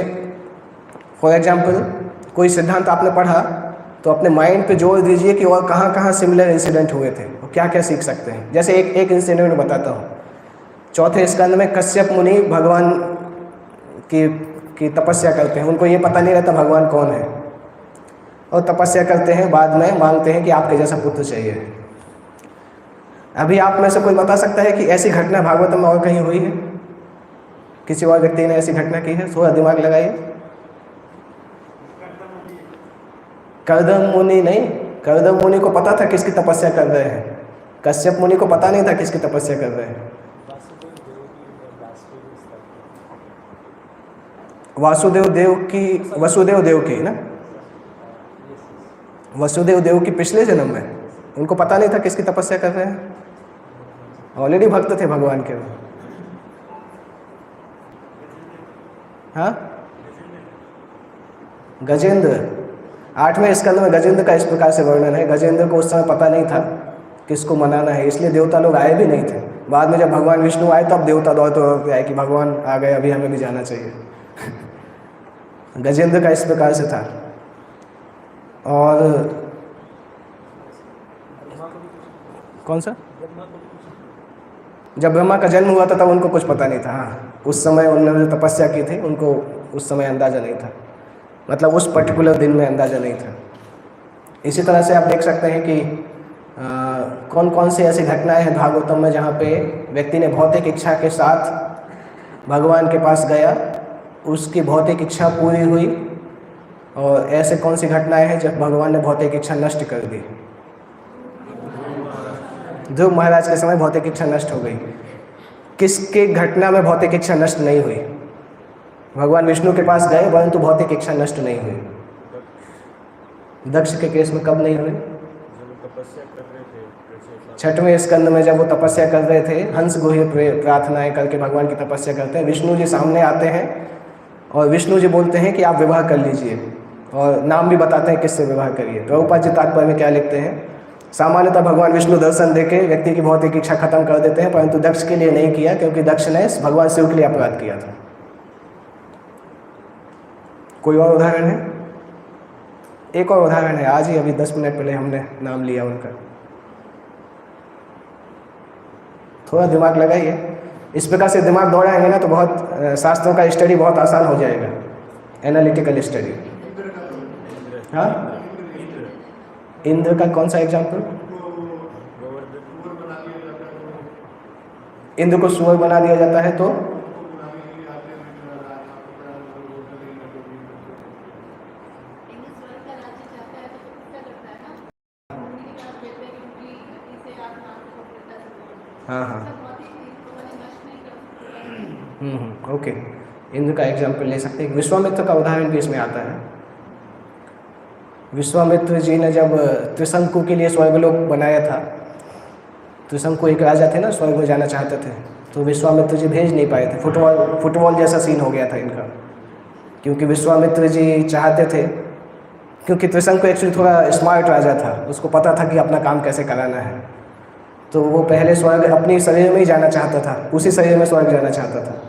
फॉर एग्जांपल कोई सिद्धांत आपने पढ़ा तो अपने माइंड पे जोर दीजिए कि और कहाँ कहाँ सिमिलर इंसिडेंट हुए थे और क्या क्या सीख सकते हैं। जैसे एक इंसिडेंट में बताता हूँ। 4थे स्कंद में कश्यप मुनि भगवान की तपस्या करते हैं। उनको ये पता नहीं रहता भगवान कौन है, और तपस्या करते हैं, बाद में मांगते हैं कि आपके जैसा पुत्र चाहिए। अभी आप में से कोई बता सकता है कि ऐसी घटना भागवत में और कहीं हुई है? किसी और व्यक्ति ने ऐसी घटना की है? थोड़ा दिमाग लगाइए। कर्दम मुनि नहीं, कर्दम मुनि को पता था किसकी तपस्या कर रहे हैं, कश्यप मुनि को पता नहीं था किसकी तपस्या कर रहे हैं। वसुदेव देव की ना, वसुदेव देव की पिछले जन्म में उनको पता नहीं था किसकी तपस्या कर रहे हैं, ऑलरेडी भक्त थे भगवान के। हाँ, गजेंद्र, 8वें स्कंद में गजेंद्र का इस प्रकार से वर्णन है। गजेंद्र को उस समय पता नहीं था किसको मनाना है, इसलिए देवता लोग आए भी नहीं थे। बाद में जब भगवान विष्णु आए तब देवता दौड़ आए कि भगवान आ गए, अभी हमें भी जाना चाहिए। गजेंद्र का इस प्रकार से था। और कौन सा? जब ब्रह्मा का जन्म हुआ था तब उनको कुछ पता नहीं था। हाँ, उस समय उन्होंने जो तपस्या की थी उनको उस समय अंदाज़ा नहीं था, मतलब उस पर्टिकुलर दिन में अंदाज़ा नहीं था। इसी तरह से आप देख सकते हैं कि कौन कौन सी ऐसी घटनाएं हैं भागवतम में जहाँ पे व्यक्ति ने भौतिक इच्छा के साथ भगवान के पास गया, उसकी भौतिक इच्छा पूरी हुई, और ऐसे कौन सी घटनाएं हैं जब भगवान ने भौतिक इच्छा नष्ट कर दी। ध्रुव महाराज के समय भौतिक इच्छा नष्ट हो गई। किसकी घटना में भौतिक इच्छा नष्ट नहीं हुई? भगवान विष्णु के पास गए परंतु भौतिक इच्छा नष्ट नहीं हुई। दक्ष के केस में कब नहीं हुई? छठवें स्कंद में जब वो तपस्या कर रहे थे, हंस गुह्य प्रार्थनाएं करके भगवान की तपस्या करते हैं, विष्णु जी सामने आते हैं और विष्णु जी बोलते हैं कि आप विवाह कर लीजिए, और नाम भी बताते हैं किससे विवाह करिए। प्रभुपाद जी तात्पर्य में क्या लिखते हैं? सामान्यतः भगवान विष्णु दर्शन देके व्यक्ति की भौतिक इच्छा खत्म कर देते हैं, परंतु दक्ष के लिए नहीं किया, क्योंकि दक्ष ने भगवान शिव के लिए अपराध किया था। कोई और उदाहरण है? एक और उदाहरण है, आज ही अभी 10 मिनट पहले हमने नाम लिया उनका। थोड़ा दिमाग लगाइए, इस प्रकार से दिमाग दौड़ाएंगे ना तो बहुत शास्त्रों का स्टडी बहुत आसान हो जाएगा, एनालिटिकल स्टडी। हाँ, इंद्र का कौन सा एग्जाम्पल? इंद्र को सुअर बना दिया जाता है तो हाँ, ओके, इंद्र का एग्जाम्पल ले सकते हैं। विश्वामित्र का उदाहरण भी इसमें आता है। विश्वामित्र जी ने जब त्रिशंकु के लिए स्वर्गलोक बनाया था, त्रिशंकु एक राजा थे ना, स्वर्ग में जाना चाहते थे, तो विश्वामित्र जी भेज नहीं पाए थे। फुटबॉल जैसा सीन हो गया था इनका, क्योंकि विश्वामित्र जी चाहते थे, क्योंकि त्रिशंकु एक्चुअली थोड़ा स्मार्ट राजा था, उसको पता था कि अपना काम कैसे कराना है, तो वो पहले स्वर्ग अपने शरीर में ही जाना चाहता था, उसी शरीर में स्वर्ग जाना चाहता था।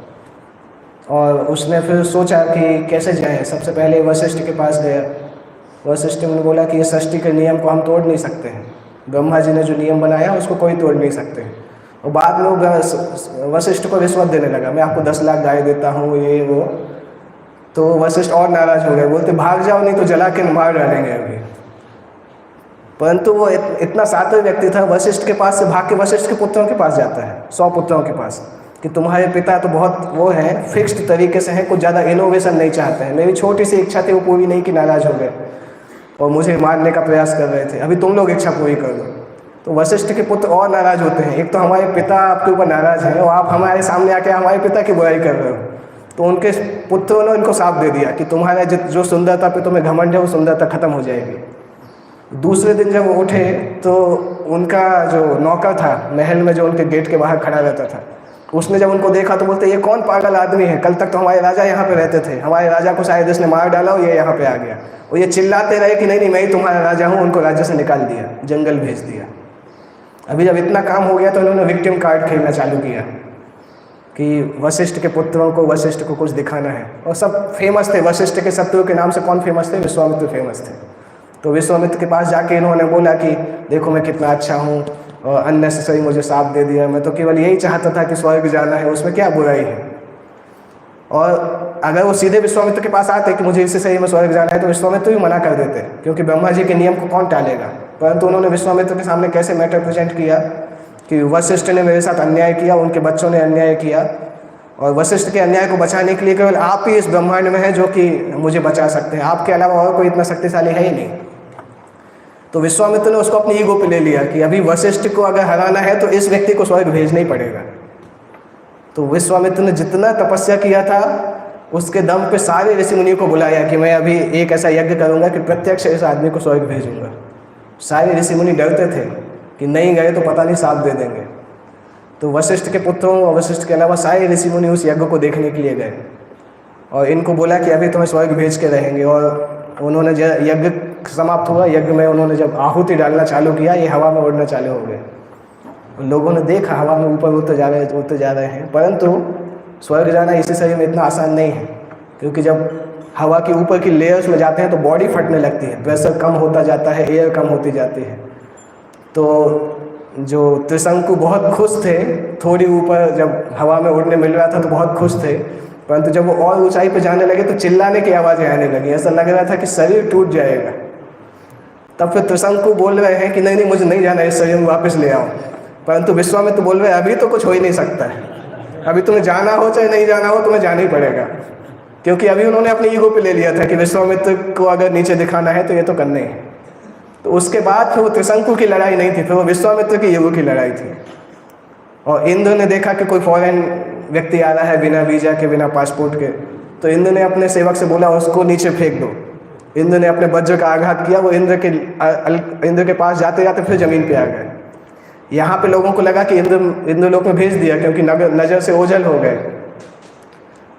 और उसने फिर सोचा कि कैसे जाएं। सबसे पहले वशिष्ठ के पास गया। वशिष्ठ ने बोला कि इस सृष्टि के नियम को हम तोड़ नहीं सकते हैं, ब्रह्मा जी ने जो नियम बनाया उसको कोई तोड़ नहीं सकते। और बाद में वो वशिष्ठ को रिश्वत देने लगा, मैं आपको 10 लाख गाय देता हूँ, ये वो। तो वशिष्ठ और नाराज हो गए, बोलते भाग जाओ नहीं तो जला के मार डालेंगे अभी। परंतु वो इतना सात्विक व्यक्ति था, वशिष्ठ के पास से भाग के वशिष्ठ के पुत्रों के पास जाता है, 100 पुत्रों के पास, कि तुम्हारे पिता तो बहुत वो हैं, फिक्स्ड तरीके से हैं, कुछ ज़्यादा इनोवेशन नहीं चाहते हैं, मेरी छोटी सी इच्छा थी वो पूरी नहीं की, नाराज हो गए और मुझे मारने का प्रयास कर रहे थे, अभी तुम लोग इच्छा पूरी कर दो। तो वशिष्ठ के पुत्र और नाराज होते हैं, एक तो हमारे पिता आपके ऊपर नाराज हैं और आप हमारे सामने आके हमारे पिता की बुराई कर रहे हो। तो उनके पुत्रों ने उनको साफ दे दिया कि तुम्हारा जो सुंदरता पे तुम्हें घमंड है वो सुंदरता खत्म हो जाएगी। दूसरे दिन जब वो उठे तो उनका जो नौकर था महल में, जो उनके गेट के बाहर खड़ा रहता था, उसने जब उनको देखा तो बोलते ये कौन पागल आदमी है, कल तक तो हमारे राजा यहाँ पे रहते थे, हमारे राजा को शायद इसने मार डाला और ये यहाँ पे आ गया। और ये चिल्लाते रहे कि नहीं नहीं मैं ही तुम्हारा राजा हूँ, उनको राज्य से निकाल दिया, जंगल भेज दिया। अभी जब इतना काम हो गया तो उन्होंने विक्टिम कार्ड खेलना चालू किया कि वशिष्ठ के पुत्रों को, वशिष्ठ को कुछ दिखाना है। और सब फेमस थे, वशिष्ठ के शत्रु के नाम से कौन फेमस थे? विश्वामित्र फेमस थे। तो विश्वामित्र के पास जाके इन्होंने बोला कि देखो मैं कितना अच्छा हूँ और अननेसेसरी मुझे साथ दे दिया, मैं तो केवल यही चाहता था कि स्वर्ग जाना है, उसमें क्या बुराई है। और अगर वो सीधे विश्वामित्र के पास आते कि मुझे इसी सही में स्वर्ग जाना है तो विश्वामित्र भी मना कर देते, क्योंकि ब्रह्मा जी के नियम को कौन टालेगा। परंतु उन्होंने विश्वामित्र के सामने कैसे मैटर प्रेजेंट किया कि वशिष्ठ ने मेरे साथ अन्याय किया, उनके बच्चों ने अन्याय किया, और वशिष्ठ के अन्याय को बचाने के लिए केवल आप ही इस ब्रह्मांड में हैं जो कि मुझे बचा सकते हैं, आपके अलावा और कोई इतना शक्तिशाली है ही नहीं। तो विश्वामित्र ने उसको अपनी ईगो पे ले लिया कि अभी वशिष्ठ को अगर हराना है तो इस व्यक्ति को स्वर्ग भेजना ही पड़ेगा। तो विश्वामित्र ने जितना तपस्या किया था उसके दम पे सारे ऋषि मुनियों को बुलाया कि मैं अभी एक ऐसा यज्ञ करूंगा कि प्रत्यक्ष इस आदमी को स्वर्ग भेजूंगा। सारे ऋषि मुनि डरते थे कि नहीं गए तो पता नहीं साथ दे देंगे। तो वशिष्ठ के पुत्रों और वशिष्ठ के अलावा सारे ऋषि मुनि उस यज्ञ को देखने के लिए गए और इनको बोला कि अभी तुम्हें स्वर्ग भेज के रहेंगे। और उन्होंने जब यज्ञ समाप्त हुआ, यज्ञ में उन्होंने जब आहुति डालना चालू किया, ये हवा में उड़ना चालू हो गए। लोगों ने देखा हवा में ऊपर उड़ते जा रहे हैं, परंतु स्वर्ग जाना इसी शरीर में इतना आसान नहीं है, क्योंकि जब हवा के ऊपर की लेयर्स में जाते हैं तो बॉडी फटने लगती है, प्रेशर कम होता जाता है, एयर कम होती जाती है। तो जो त्रिशंकु बहुत खुश थे, थोड़ी ऊपर जब हवा में उड़ने मिल रहा था तो बहुत खुश थे, परंतु जब वो और ऊंचाई पर जाने लगे तो चिल्लाने की आवाज़ें आने लगी, ऐसा लग रहा था कि शरीर टूट जाएगा। तब फिर त्रिशंकु बोल रहे हैं कि नहीं नहीं मुझे नहीं जाना, इस शरीर में वापस ले आओ। परंतु विश्वामित्र बोल रहे हैं अभी तो कुछ हो ही नहीं सकता है, अभी तुम्हें जाना हो चाहे नहीं जाना हो तुम्हें जाना ही पड़ेगा, क्योंकि अभी उन्होंने अपनी ईगो पे ले लिया था कि विश्वामित्र को अगर नीचे दिखाना है तो ये तो करना ही है। तो उसके बाद फिर वो त्रिशंकु की लड़ाई नहीं थी, फिर वो विश्वामित्र की ईगो की लड़ाई थी। और इंद्र ने देखा कि कोई फॉरेन व्यक्ति आ रहा है बिना वीजा के, बिना पासपोर्ट के, तो इंद्र ने अपने सेवक से बोला उसको नीचे फेंक दो। इंद्र ने अपने वज्र का आघात किया, वो इंद्र के पास जाते जाते फिर जमीन पे आ गए। यहाँ पे लोगों को लगा कि इंद्र लोक में भेज दिया, क्योंकि नजर से ओझल हो गए।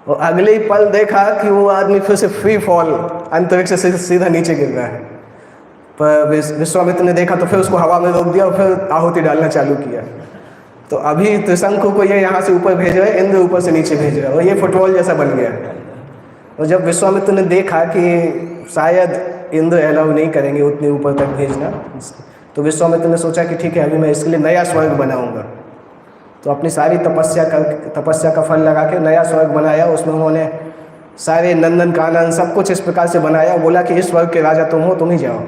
और अगले ही पल देखा कि वो आदमी फिर से फ्री फॉल अंतरिक्ष से सीधा नीचे गिर रहा है। पर विश्वामित्र ने देखा तो फिर उसको हवा में रोक दिया और फिर आहुति डालना चालू किया। तो अभी त्रिशंकु को ये यहाँ से ऊपर भेज रहे हैं, इंद्र ऊपर से नीचे भेज रहा है, और ये फुटबॉल जैसा बन गया। और जब विश्वामित्र ने देखा कि शायद इंद्र अलाउ नहीं करेंगे उतने ऊपर तक भेजना, तो विश्वामित्र ने सोचा कि ठीक है अभी मैं इसके लिए नया स्वर्ग बनाऊंगा। तो अपनी सारी तपस्या का फल लगा के नया स्वर्ग बनाया। उसमें उन्होंने सारे नंदन कानन सब कुछ इस प्रकार से बनाया, बोला कि इस स्वर्ग के राजा तुम हो, तुम ही जाओ।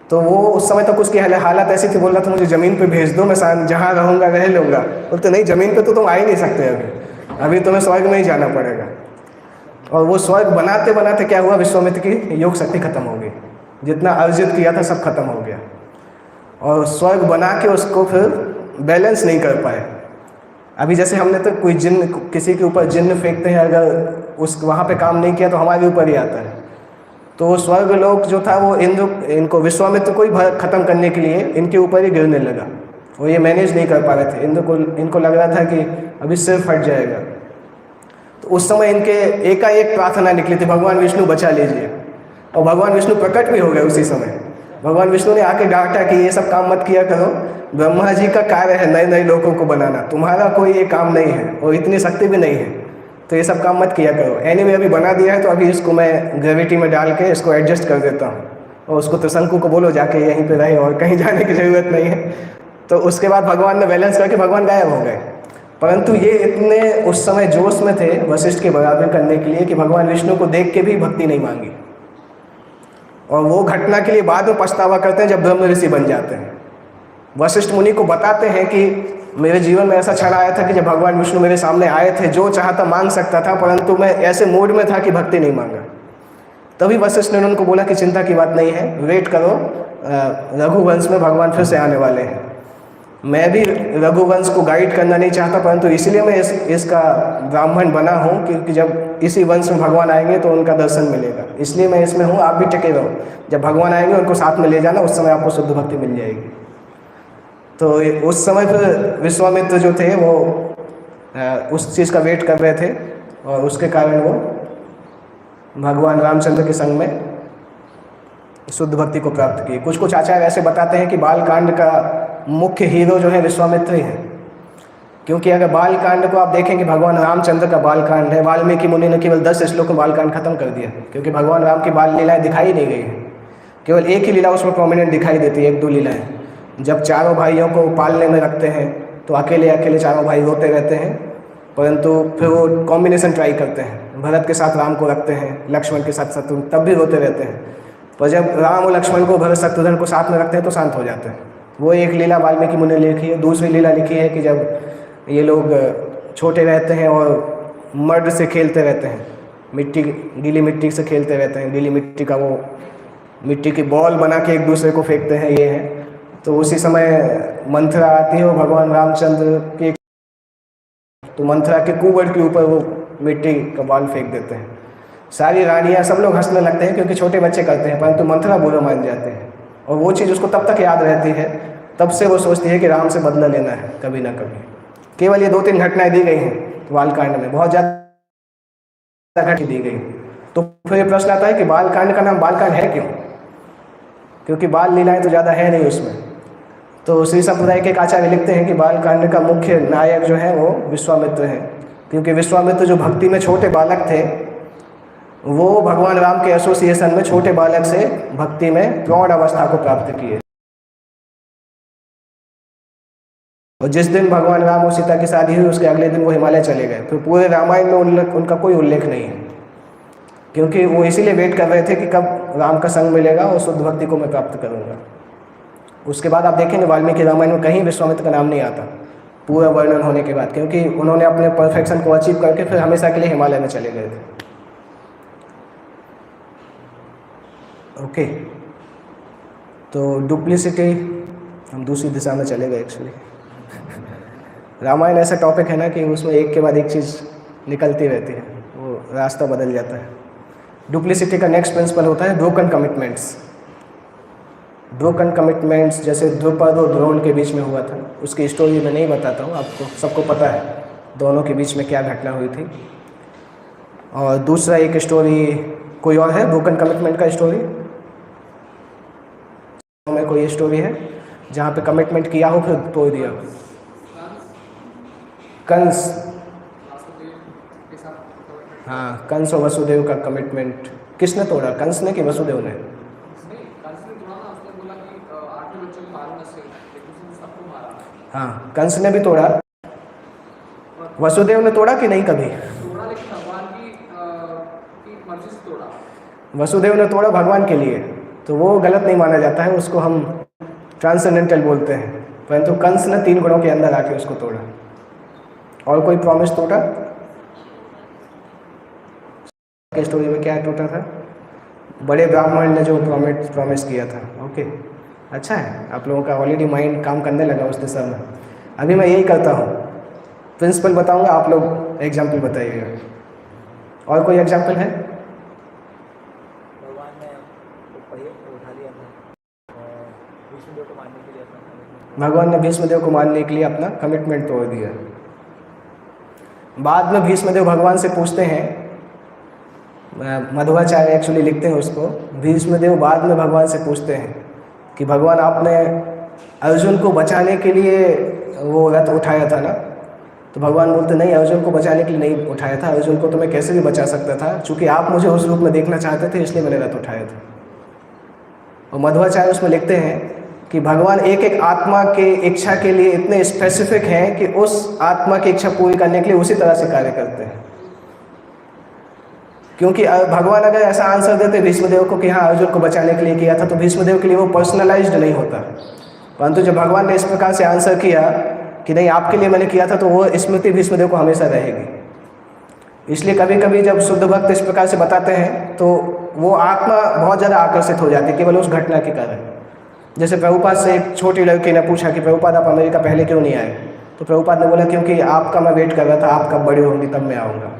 तो वो उस समय तक उसकी हालत ऐसी थी, बोल रहा था मुझे ज़मीन पे भेज दो, मैं जहाँ रहूँगा रह लूँगा। बोलते नहीं, ज़मीन पे तो तुम आ ही नहीं सकते, अभी तुम्हें स्वर्ग में ही जाना पड़ेगा। और वो स्वर्ग बनाते बनाते क्या हुआ, विश्वामित्र की योग शक्ति खत्म हो गई, जितना अर्जित किया था सब खत्म हो गया। और स्वर्ग बना के उसको फिर बैलेंस नहीं कर पाए। अभी जैसे हमने तो कोई जिन्न, किसी के ऊपर जिन्न फेंकते हैं, अगर उस वहाँ पे काम नहीं किया तो हमारे ऊपर ही आता है। तो वो स्वर्ग लोक जो था वो इनको विश्वामित्र को ही खत्म करने के लिए इनके ऊपर ही गिरने लगा। वो ये मैनेज नहीं कर पा रहे थे, इनको लग रहा था कि अभी सिर फट जाएगा। तो उस समय इनके एकाएक प्रार्थना निकली थी, भगवान विष्णु बचा लीजिए। और भगवान विष्णु प्रकट भी हो गए उसी समय। भगवान विष्णु ने आके डांटा कि ये सब काम मत किया करो, ब्रह्मा जी का कार्य है नए नए लोगों को बनाना, तुम्हारा कोई ये काम नहीं है और इतनी शक्ति भी नहीं है, तो ये सब काम मत किया करो। एनीवे अभी बना दिया है तो अभी इसको मैं ग्रेविटी में डाल के इसको एडजस्ट कर देता हूँ, और उसको त्रिशंकु को बोलो जाके यहीं पे रहे और कहीं जाने की ज़रूरत नहीं है। तो उसके बाद भगवान ने बैलेंस करके भगवान गायब हो गए। परंतु ये इतने उस समय जोश में थे वशिष्ठ के बराबर करने के लिए कि भगवान विष्णु को देख के भी भक्ति नहीं मांगी। और वो घटना के लिए बाद में पछतावा करते हैं जब ब्रह्म ऋषि बन जाते हैं। वशिष्ठ मुनि को बताते हैं कि मेरे जीवन में ऐसा क्षण आया था कि जब भगवान विष्णु मेरे सामने आए थे, जो चाहता मांग सकता था, परंतु मैं ऐसे मूड में था कि भक्ति नहीं मांगा। तभी वशिष्ठ ने उनको बोला कि चिंता की बात नहीं है, वेट करो, रघुवंश में भगवान फिर से आने वाले हैं। मैं भी रघुवंश को गाइड करना नहीं चाहता, परंतु इसलिए मैं इसका ब्राह्मण बना हूँ क्योंकि जब इसी वंश में भगवान आएंगे तो उनका दर्शन मिलेगा, इसलिए मैं इसमें हूँ। आप भी टिके रहो, जब भगवान आएंगे उनको साथ में ले जाना, उस समय आपको शुद्ध भक्ति मिल जाएगी। तो उस समय फिर विश्वामित्र जो थे वो उस चीज़ का वेट कर रहे थे, और उसके कारण वो भगवान रामचंद्र के संग में शुद्ध भक्ति को प्राप्त किए। कुछ कुछ आचार्य ऐसे बताते हैं कि बालकांड का मुख्य हीरो जो है विश्वामित्र ही है, क्योंकि अगर बालकांड को आप देखें कि भगवान रामचंद्र का बालकांड है, वाल्मीकि मुनि ने केवल 10 श्लोक में बालकांड खत्म कर दिया, क्योंकि भगवान राम की बाल लीलाएँ दिखाई नहीं गई हैं। केवल एक ही लीला उसमें प्रोमिनेंट दिखाई देती है, 1-2 लीलाएँ। जब चारों भाइयों को पालने में रखते हैं तो अकेले अकेले चारों भाई रोते रहते हैं, परंतु फिर वो कॉम्बिनेशन ट्राई करते हैं, भरत के साथ राम को रखते हैं, लक्ष्मण के साथ शत्रुघ्न, तब भी रोते रहते हैं। पर जब राम और लक्ष्मण को भरत शत्रुघ्न को साथ में रखते हैं तो शांत हो जाते हैं। वो एक लीला वाल्मीकि मुनि ने लिखी है। दूसरी लीला लिखी है कि जब ये लोग छोटे रहते हैं और मड से खेलते रहते हैं, गीली मिट्टी से खेलते रहते हैं, गीली मिट्टी का वो मिट्टी की बॉल बना के एक दूसरे को फेंकते हैं, ये है। तो उसी समय मंथरा आती है और भगवान रामचंद्र के तो मंथरा के कुबड़ के ऊपर वो मिट्टी का बॉल फेंक देते हैं। सारी रानियाँ सब लोग हंसने लगते हैं क्योंकि छोटे बच्चे करते हैं, परंतु मंथरा बुरा मान जाते हैं। और वो चीज़ उसको तब तक याद रहती है, तब से वो सोचती है कि राम से बदला लेना है कभी ना कभी। केवल ये 2-3 घटनाएं दी गई हैं बालकांड में, बहुत ज़्यादा घटना दी गई। तो फिर ये प्रश्न आता है कि बालकांड का नाम बालकांड है क्यों? क्योंकि बाल लीलाएँ तो ज़्यादा है नहीं उसमें। तो श्री संप्रदाय के आचार्य लिखते हैं कि बालकांड का मुख्य नायक जो है वो विश्वामित्र है, क्योंकि विश्वामित्र जो भक्ति में छोटे बालक थे, वो भगवान राम के एसोसिएशन में छोटे बालक से भक्ति में प्रौढ़ अवस्था को प्राप्त किए। और जिस दिन भगवान राम और सीता की शादी हुई उसके अगले दिन वो हिमालय चले गए। फिर पूरे रामायण में उनका कोई उल्लेख नहीं है क्योंकि वो इसीलिए वेट कर रहे थे कि कब राम का संग मिलेगा और शुद्ध भक्ति को मैं प्राप्त करूँगा। उसके बाद आप देखेंगे वाल्मीकि रामायण में कहीं विश्वामित्र का नाम नहीं आता पूरा वर्णन होने के बाद, क्योंकि उन्होंने अपने परफेक्शन को अचीव करके फिर हमेशा के लिए हिमालय में चले गए थे। ओके, तो डुप्लिसिटी, हम दूसरी दिशा में चले गए एक्चुअली। रामायण ऐसा टॉपिक है ना कि उसमें एक के बाद एक चीज़ निकलती रहती है, वो रास्ता बदल जाता है। डुप्लिसिटी का नेक्स्ट प्रिंसिपल होता है ब्रोकन कमिटमेंट्स। ब्रोकन कमिटमेंट्स जैसे द्रुपद और द्रोण के बीच में हुआ था, उसकी स्टोरी मैं नहीं बताता हूँ, आपको सबको पता है दोनों के बीच में क्या घटना हुई थी। और दूसरा एक स्टोरी कोई और है ब्रोकन कमिटमेंट का स्टोरी में, कोई स्टोरी है जहाँ पे कमिटमेंट किया हो फिर तोड़ दिया। कंस, हाँ, कंस और वसुदेव का कमिटमेंट किसने तोड़ा, कंस ने कि वसुदेव ने? हाँ, कंस ने भी तोड़ा, वसुदेव ने तोड़ा कि नहीं कभी? वसुदेव ने तोड़ा भगवान के लिए, तो वो गलत नहीं माना जाता है, उसको हम ट्रांसेंडेंटल बोलते हैं। परंतु कंस ने 3 गुणों के अंदर आके उसको तोड़ा। और कोई प्रॉमिस टूटा? स्टोरी में क्या टूटा था? बड़े ब्राह्मण ने जो प्रॉमिस किया था। ओके, अच्छा है, आप लोगों का ऑलरेडी माइंड काम करने लगा उस दिशा में। अभी मैं यही करता हूँ, प्रिंसिपल बताऊंगा, आप लोग एग्जाम्पल बताइएगा। और कोई एग्जाम्पल है? भगवान ने भीष्मदेव को मारने के लिए अपना कमिटमेंट तोड़ दिया। बाद में भीष्मदेव भगवान से पूछते हैं, मध्वाचार्य एक्चुअली लिखते हैं उसको, भीष्मदेव बाद में भगवान से पूछते हैं कि भगवान आपने अर्जुन को बचाने के लिए वो रथ उठाया था ना? तो भगवान बोलते नहीं, अर्जुन को बचाने के लिए नहीं उठाया था, अर्जुन को तो मैं कैसे भी बचा सकता था, चूँकि आप मुझे उस रूप में देखना चाहते थे इसलिए मैंने रथ उठाया था। और मध्वाचार्य उसमें लिखते हैं कि भगवान एक एक आत्मा के इच्छा के लिए इतने स्पेसिफिक हैं कि उस आत्मा की इच्छा पूरी करने के लिए उसी तरह से कार्य करते हैं। क्योंकि भगवान अगर ऐसा आंसर देते भीष्मदेव को कि हाँ अर्जुन को बचाने के लिए किया था, तो भीष्मदेव के लिए वो पर्सनलाइज्ड नहीं होता। परंतु जब भगवान ने इस प्रकार से आंसर किया कि नहीं आपके लिए मैंने किया था, तो वो स्मृति भीष्मदेव को हमेशा रहेगी। इसलिए कभी कभी जब शुद्ध भक्त इस प्रकार से बताते हैं तो वो आत्मा बहुत ज़्यादा आकर्षित हो जाती है केवल उस घटना के कारण। जैसे प्रभुपाद से एक छोटी लड़की ने पूछा कि प्रभुपाद आप अमेरिका पहले क्यों नहीं आए? तो प्रभुपाद ने बोला क्योंकि आपका मैं वेट कर रहा था, आप कब बड़ी होंगी तब मैं आऊँगा।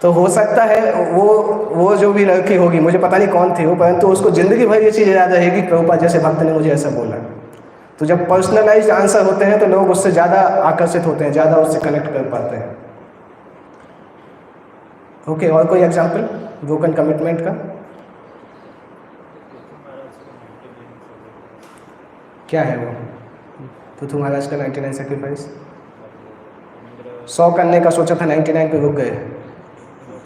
तो हो सकता है वो जो भी लड़की होगी, मुझे पता नहीं कौन थी वो, परंतु उसको ज़िंदगी भर ये चीज़ याद रहेगी प्रभुपाद जैसे भक्त ने मुझे ऐसा बोला। तो जब पर्सनलाइज्ड आंसर होते हैं तो लोग उससे ज़्यादा आकर्षित होते हैं, ज़्यादा उससे कनेक्ट कर पाते हैं। ओके, और कोई एग्जाम्पल ब्रोकन कमिटमेंट का? क्या है वो? पृथु महाराज का 99 सेक्रीफाइस 100 करने का सोचा था, 99 पे रुक गए।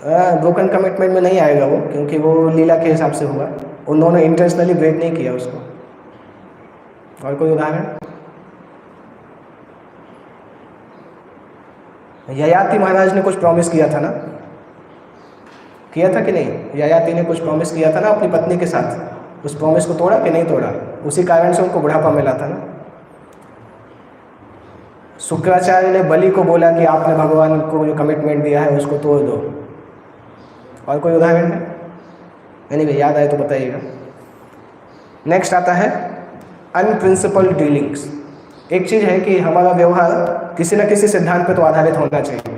ब्रोकन कमिटमेंट में नहीं आएगा वो, क्योंकि वो लीला के हिसाब से हुआ, उन्होंने इंटेंशनली ब्रेक नहीं किया उसको। और कोई उदाहरण? ययाति महाराज ने कुछ प्रॉमिस किया था ना, किया था कि नहीं? ययाति ने कुछ प्रॉमिस किया था ना अपनी पत्नी के साथ, उस प्रॉमिस को तोड़ा कि नहीं तोड़ा? उसी कारण से उनको बुढ़ापा मिला था ना। शुक्राचार्य ने बलि को बोला कि आपने भगवान को जो कमिटमेंट दिया है उसको तोड़ दो। और कोई उदाहरण है? एनीवे याद आए तो बताइएगा। नेक्स्ट आता है अनप्रिंसिपल्ड डीलिंग्स। एक चीज़ है कि हमारा व्यवहार किसी न किसी सिद्धांत पर तो आधारित होना चाहिए।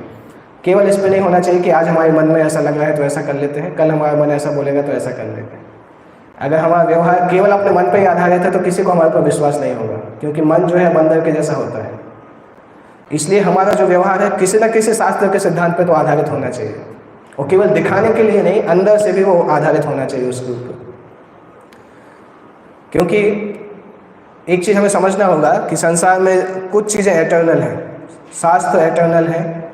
केवल इस पर नहीं होना चाहिए कि आज हमारे मन में ऐसा लग रहा है तो ऐसा कर लेते हैं, कल हमारा मन ऐसा बोलेगा तो ऐसा कर लेते हैं। अगर हमारा व्यवहार केवल अपने मन पर ही आधारित है तो किसी को हमारे पर विश्वास नहीं होगा, क्योंकि मन जो है बंदर के जैसा होता है। इसलिए हमारा जो व्यवहार है किसी न किसी शास्त्र के सिद्धांत पर तो आधारित होना चाहिए, और केवल दिखाने के लिए नहीं, अंदर से भी वो आधारित होना चाहिए उसके ऊपर। क्योंकि एक चीज़ हमें समझना होगा कि संसार में कुछ चीज़ें एटर्नल हैं, शास्त्र एटर्नल हैं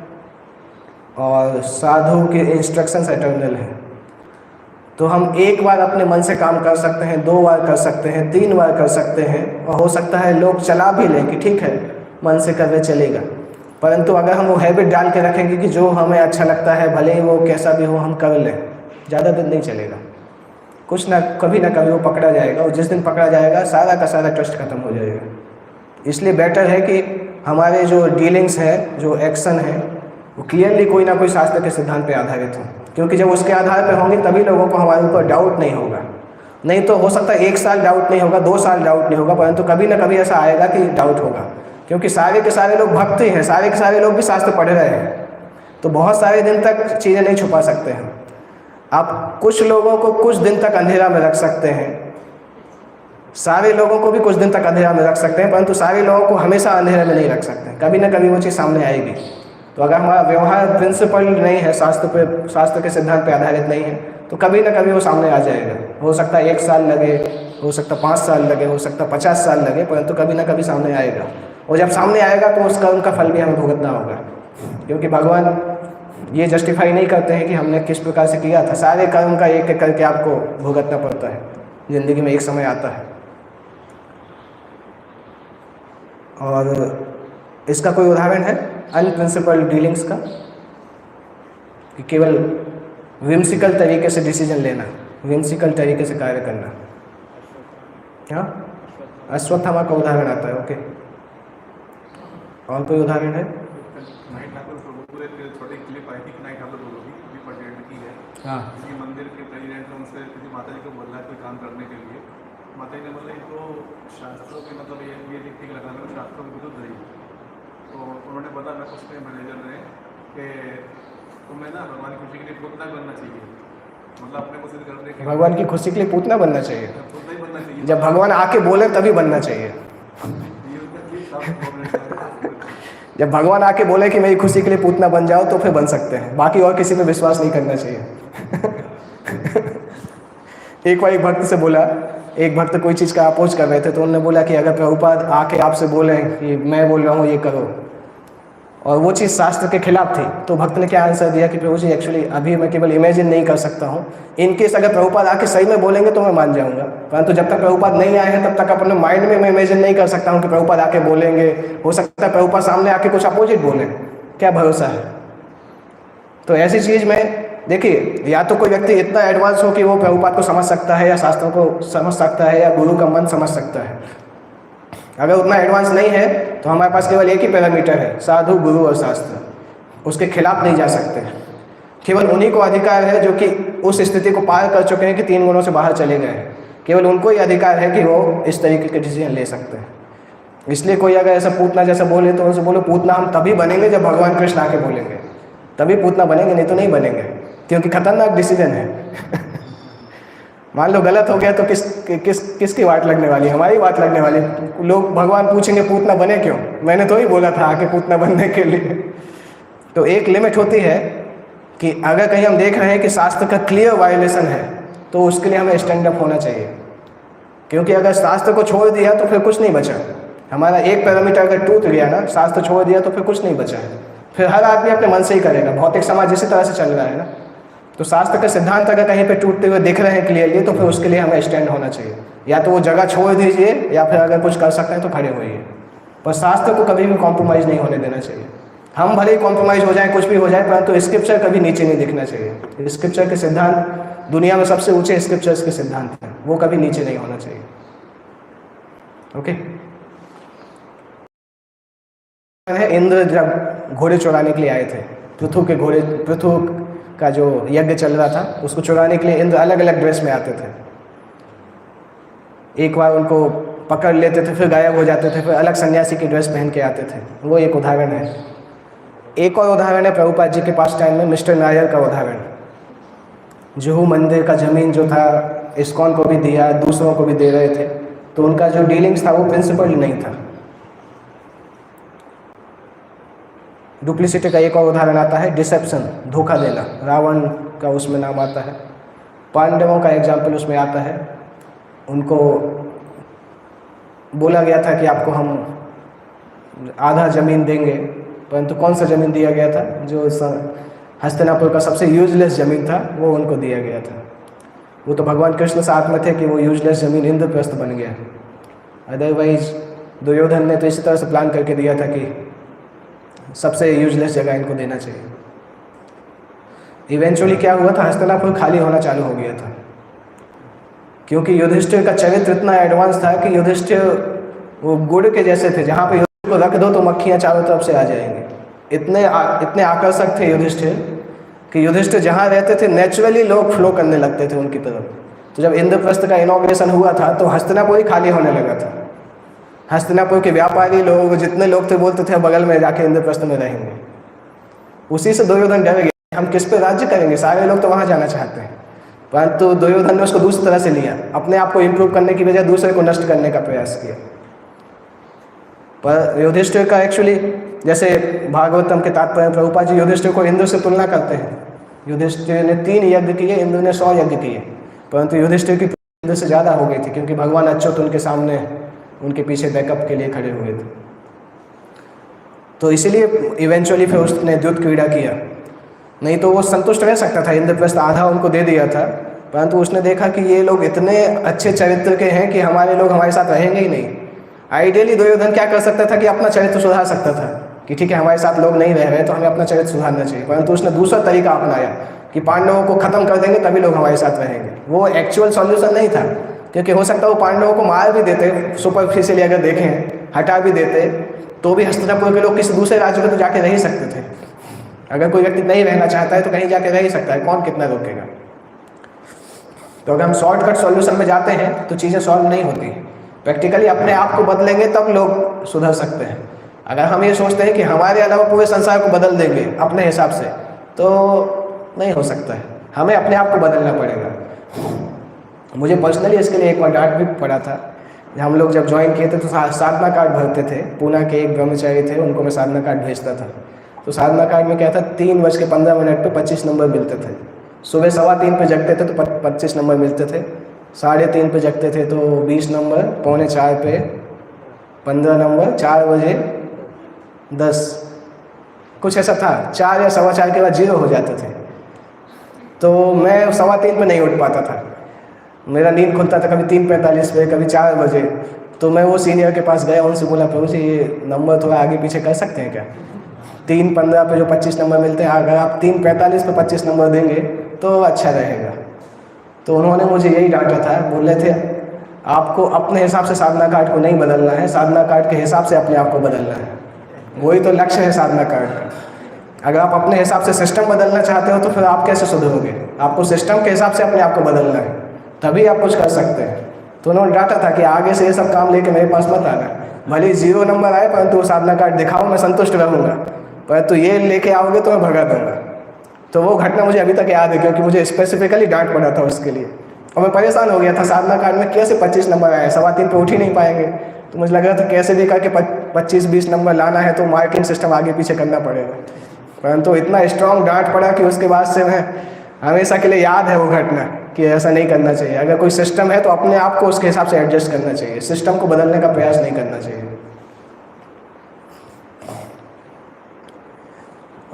और साधु के इंस्ट्रक्शंस एटर्नल हैं। तो हम एक बार अपने मन से काम कर सकते हैं, 2 बार कर सकते हैं, 3 बार कर सकते हैं, और हो सकता है लोग चला भी लें कि ठीक है मन से कर रहे चलेगा, परंतु अगर हम वो हैबिट डाल के रखेंगे कि जो हमें अच्छा लगता है भले ही वो कैसा भी हो हम कर लें, ज़्यादा दिन नहीं चलेगा। कुछ ना कभी वो पकड़ा जाएगा, और जिस दिन पकड़ा जाएगा सारा का सारा ट्रस्ट खत्म हो जाएगा। इसलिए बेटर है कि हमारे जो डीलिंग्स हैं, जो एक्शन है, वो क्लियरली कोई ना कोई शास्त्र के सिद्धांत पे आधारित हो, क्योंकि जब उसके आधार पे होंगे तभी लोगों को हमारे ऊपर डाउट नहीं होगा। नहीं तो हो सकता है 1 साल डाउट नहीं होगा, 2 साल डाउट नहीं होगा, परंतु कभी ना कभी ऐसा आएगा कि डाउट होगा, क्योंकि सारे के सारे लोग भक्त ही हैं, सारे के सारे लोग भी शास्त्र पढ़ रहे हैं, तो बहुत सारे दिन तक चीज़ें नहीं छुपा सकते हैं। आप कुछ लोगों को कुछ दिन तक अंधेरा में रख सकते हैं, सारे लोगों को भी कुछ दिन तक अंधेरा में रख सकते हैं, परंतु सारे लोगों को हमेशा अंधेरे में नहीं रख सकते, कभी ना कभी वो चीज़ सामने आएगी। तो अगर हमारा व्यवहार प्रिंसिपल नहीं है, शास्त्र के सिद्धांत पे आधारित नहीं है, तो कभी ना कभी वो सामने आ जाएगा। हो सकता है 1 साल लगे, हो सकता है 5 साल लगे, हो सकता है 50 साल लगे, परंतु कभी ना कभी सामने आएगा। और जब सामने आएगा तो उस कर्म का फल भी हमें भुगतना होगा, क्योंकि भगवान ये जस्टिफाई नहीं करते हैं कि हमने किस प्रकार से किया था। सारे कर्म का एक एक करके आपको भुगतना पड़ता है, ज़िंदगी में एक समय आता है। और इसका कोई उदाहरण है अनप्रिंसिपल डीलिंग्स का, कि केवल विम्सिकल तरीके से डिसीजन लेना, विम्सिकल तरीके से कार्य करना। हाँ, अश्वत्थामा का उदाहरण आता है। ओके, और कोई उदाहरण है? छोटी क्लिप आई थी कि नाइट ठाकुर बोलोगी अभी पर्यटन की है। हाँ, किसी मंदिर के प्रेसिडेंट ने उनसे किसी माता जी को बोला है कोई काम करने के लिए। माता जी ने बोला ये तो शास्त्रों के मतलब ये ठीक लगा मेरे शास्त्रों के विरुद्ध रही। तो उन्होंने बोला मैं उसमें मैनेजर ने कि तुम्हें ना भगवान की खुशी के लिए पूतना बनना चाहिए, मतलब अपने को सिद्ध करने के भगवान की खुशी के लिए पूतना बनना चाहिए। पूतना ही बनना चाहिए। जब भगवान आके बोले तभी बनना चाहिए। जब भगवान आके बोले कि मेरी खुशी के लिए पूतना बन जाओ तो फिर बन सकते हैं, बाकी और किसी पे विश्वास नहीं करना चाहिए। एक बार एक भक्त से बोला, एक भक्त कोई चीज़ का अपोज कर रहे थे, तो उन्होंने बोला कि अगर प्रभुपाद आके आपसे बोले कि मैं बोल रहा हूँ ये करो, और वो चीज़ शास्त्र के खिलाफ थी, तो भक्त ने क्या आंसर दिया कि प्रभु जी एक्चुअली अभी मैं केवल इमेजिन नहीं कर सकता हूँ, इनकेस अगर प्रभुपाद आके सही में बोलेंगे तो मैं मान जाऊँगा, परंतु जब तक प्रभुपाद नहीं आए हैं तब तक अपने माइंड में मैं इमेजिन नहीं कर सकता हूँ कि प्रभुपाद आके बोलेंगे। हो सकता है प्रभुपाद सामने आके कुछ अपोजिट बोले, क्या भरोसा है। तो ऐसी चीज़ में देखिए, या तो कोई व्यक्ति इतना एडवांस हो कि वो प्रभुपाद को समझ सकता है या शास्त्रों को समझ सकता है या गुरु का मन समझ सकता है। अगर उतना एडवांस नहीं है तो हमारे पास केवल एक ही पैरामीटर है, साधु, गुरु और शास्त्र। उसके खिलाफ नहीं जा सकते। केवल उन्हीं को अधिकार है जो कि उस स्थिति को पार कर चुके हैं कि 3 गुणों से बाहर चले गए हैं, केवल उनको ही अधिकार है कि वो इस तरीके के डिसीजन ले सकते हैं। इसलिए कोई अगर ऐसा पूतना जैसा बोले तो उनसे बोलो पूतना हम तभी बनेंगे जब भगवान कृष्ण आके बोलेंगे, तभी पूतना बनेंगे, नहीं तो नहीं बनेंगे, क्योंकि खतरनाक डिसीजन है। मान लो गलत हो गया तो किसकी वाट लगने वाली है? हमारी वाट लगने वाली। लोग भगवान पूछेंगे पूतना बने क्यों, मैंने तो ही बोला था आके पूतना बनने के लिए। तो एक लिमिट होती है कि अगर कहीं हम देख रहे हैं कि शास्त्र का क्लियर वायलेशन है तो उसके लिए हमें स्टैंड अप होना चाहिए, क्योंकि अगर शास्त्र को छोड़ दिया तो फिर कुछ नहीं बचा। हमारा एक पैरामीटर अगर टूट गया ना, शास्त्र छोड़ दिया तो फिर कुछ नहीं बचा है, फिर हर आदमी अपने मन से ही करेगा। भौतिक समाज इसी तरह से चल रहा है ना, तो शास्त्र के सिद्धांत अगर कहीं पे टूटते हुए दिख रहे हैं क्लियरली तो फिर उसके लिए हमें स्टैंड होना चाहिए। या तो वो जगह छोड़ दीजिए या फिर अगर कुछ कर सकते हैं तो खड़े होइए, पर शास्त्र को कभी भी कॉम्प्रोमाइज़ नहीं होने देना चाहिए। हम भले ही कॉम्प्रोमाइज़ हो जाए, कुछ भी हो जाए, परंतु स्क्रिप्चर कभी नीचे नहीं दिखना चाहिए। स्क्रिप्चर के सिद्धांत दुनिया में सबसे ऊँचे स्क्रिप्चर्स के सिद्धांत हैं, वो कभी नीचे नहीं होना चाहिए। ओके, इंद्र जब घोड़े चुराने के लिए आए थे, पृथु का जो यज्ञ चल रहा था उसको चुराने के लिए इंद्र अलग अलग ड्रेस में आते थे। एक बार उनको पकड़ लेते थे, फिर गायब हो जाते थे, फिर अलग सन्यासी की ड्रेस पहन के आते थे। वो एक उदाहरण है। एक और उदाहरण है प्रभुपाद जी के पास टाइम में मिस्टर नायर का उदाहरण। जुहू मंदिर का ज़मीन जो था इस्कॉन को भी दिया, दूसरों को भी दे रहे थे, तो उनका जो डीलिंग्स था वो प्रिंसिपल नहीं था। डुप्लिसिटी का एक और उदाहरण आता है डिसेप्शन, धोखा देना। रावण का उसमें नाम आता है। पांडवों का एग्जाम्पल उसमें आता है। उनको बोला गया था कि आपको हम आधा ज़मीन देंगे, परंतु कौन सा ज़मीन दिया गया था? जो हस्तिनापुर का सबसे यूजलेस ज़मीन था वो उनको दिया गया था। वो तो भगवान कृष्ण साथ में थे कि वो यूजलेस ज़मीन इंद्रप्रस्थ बन गया। अदरवाइज दुर्योधन ने तो इसी तरह से प्लान करके दिया था कि सबसे यूजलेस जगह इनको देना चाहिए। इवेंचुअली क्या हुआ था, हस्तिनापुर खाली होना चालू हो गया था, क्योंकि युधिष्ठिर का चरित्र इतना एडवांस था कि युधिष्ठिर वो गुड़ के जैसे थे, जहाँ पे युधिष्ठिर को रख दो तो मक्खियाँ चारों तरफ से आ जाएंगी। इतने आकर्षक थे युधिष्ठिर कि युधिष्ठिर जहाँ रहते थे नेचुरली लोग फ्लो करने लगते थे उनकी तरफ। तो जब इंद्रप्रस्थ का इनॉग्रेशन हुआ था तो हस्तिनापुर ही खाली होने लगा था। हस्तिनापुर के व्यापारी लोग जितने लोग थे बोलते थे बगल में जाके इंद्रप्रस्थ में रहेंगे। उसी से दुर्योधन डर गया, हम किस पे राज्य करेंगे, सारे लोग तो वहाँ जाना चाहते हैं। परंतु दुर्योधन ने उसको दूसरी तरह से लिया, अपने आप को इम्प्रूव करने की बजाय दूसरे को नष्ट करने का प्रयास किया। पर युधिष्ठिर का एक्चुअली, जैसे भागवतम के तात्पर्य प्रभुपाद जी युधिष्ठिर को इंद्र से तुलना करते हैं। युधिष्ठिर ने 3 यज्ञ किए, इंद्र ने 100 यज्ञ किए, परंतु युधिष्ठिर की इंद्र से ज़्यादा हो गई थी, क्योंकि भगवान अच्युत उनके सामने उनके पीछे बैकअप के लिए खड़े हुए थे। तो इसीलिए इवेंचुअली फिर उसने द्युत क्रीड़ा किया, नहीं तो वो संतुष्ट रह सकता था, इंद्रप्रस्थ आधा उनको दे दिया था। परंतु उसने देखा कि ये लोग इतने अच्छे चरित्र के हैं कि हमारे लोग हमारे साथ रहेंगे ही नहीं। आइडियली दुर्योधन क्या कर सकता था कि अपना चरित्र सुधार सकता था कि ठीक है हमारे साथ लोग नहीं रह रहे तो हमें अपना चरित्र सुधारना चाहिए, परंतु उसने दूसरा तरीका अपनाया कि पांडवों को खत्म कर देंगे तभी लोग हमारे साथ रहेंगे। वो एक्चुअल सॉल्यूशन नहीं था, क्योंकि हो सकता है वो पांडवों को मार भी देते, सुपरफिशियली अगर देखें हटा भी देते, तो भी हस्तिनापुर के लोग किसी दूसरे राज्य में तो जाके रह ही सकते थे। अगर कोई व्यक्ति नहीं रहना चाहता है तो कहीं जाके रह ही सकता है, कौन कितना रोकेगा। तो अगर हम शॉर्टकट सॉल्यूशन में जाते हैं तो चीज़ें सॉल्व नहीं होती। प्रैक्टिकली अपने आप को बदलेंगे तब लोग सुधर सकते हैं। अगर हम ये सोचते हैं कि हमारे अलावा पूरे संसार को बदल देंगे अपने हिसाब से, तो नहीं हो सकता है, हमें अपने आप को बदलना पड़ेगा। मुझे पर्सनली इसके लिए एक बार डांट भी पड़ा था। हम लोग जब ज्वाइन किए थे तो साधना कार्ड भरते थे, पूना के एक ब्रह्मचारी थे, उनको मैं साधना कार्ड भेजता था। तो साधना कार्ड में क्या था, 3:15 पे 25 नंबर मिलते थे। सुबह 3:15 पे जगते थे तो 25 नंबर मिलते थे, 3:30 पे जगते थे तो 20 नंबर, 3:45 पे 15 नंबर, 4 बजे 10, कुछ ऐसा था। 4 या 4:15 के बाद 0 हो जाते थे। तो मैं 3:15 पे नहीं उठ पाता था, मेरा नींद खुलता था कभी 3:45 पे, कभी 4 बजे। तो मैं वो सीनियर के पास गया, उनसे बोला प्रभु जी ये नंबर थोड़ा आगे पीछे कर सकते हैं क्या, 3:15 पे जो 25 नंबर मिलते हैं अगर आप 3:45 पे 25 नंबर देंगे तो अच्छा रहेगा। तो उन्होंने मुझे यही डांटा था, बोले थे आपको अपने हिसाब से साधना कार्ड को नहीं बदलना है, साधना कार्ड के हिसाब से अपने आप को बदलना है। वही तो लक्ष्य है साधना कार्ड का। अगर आप अपने हिसाब से सिस्टम बदलना चाहते हो तो फिर आप कैसे सुधरोगे, आपको सिस्टम के हिसाब से अपने आप को बदलना है, तभी आप कुछ कर सकते हैं। तो उन्होंने डांटा था कि आगे से ये सब काम लेके मेरे पास मत आना, भले 0 नंबर आए परंतु वो साधना कार्ड दिखाओ, मैं संतुष्ट रहूँगा, परंतु ये लेके आओगे तो मैं भगा दूँगा। तो वो घटना मुझे अभी तक याद है, क्योंकि मुझे स्पेसिफिकली डांट पड़ा था उसके लिए, और मैं परेशान हो गया था। साधना कार्ड में कैसे 25 नंबर आए, 3:15 पे उठ ही नहीं पाएंगे। तो मुझे लग रहा था कैसे भी करके 25-20 नंबर लाना है तो मार्किंग सिस्टम आगे पीछे करना पड़ेगा। परंतु इतना स्ट्रॉन्ग डांट पड़ा कि उसके बाद से मैं हमेशा के लिए याद है वो घटना कि ऐसा नहीं करना चाहिए। अगर कोई सिस्टम है तो अपने आप को उसके हिसाब से एडजस्ट करना चाहिए, सिस्टम को बदलने का प्रयास नहीं करना चाहिए।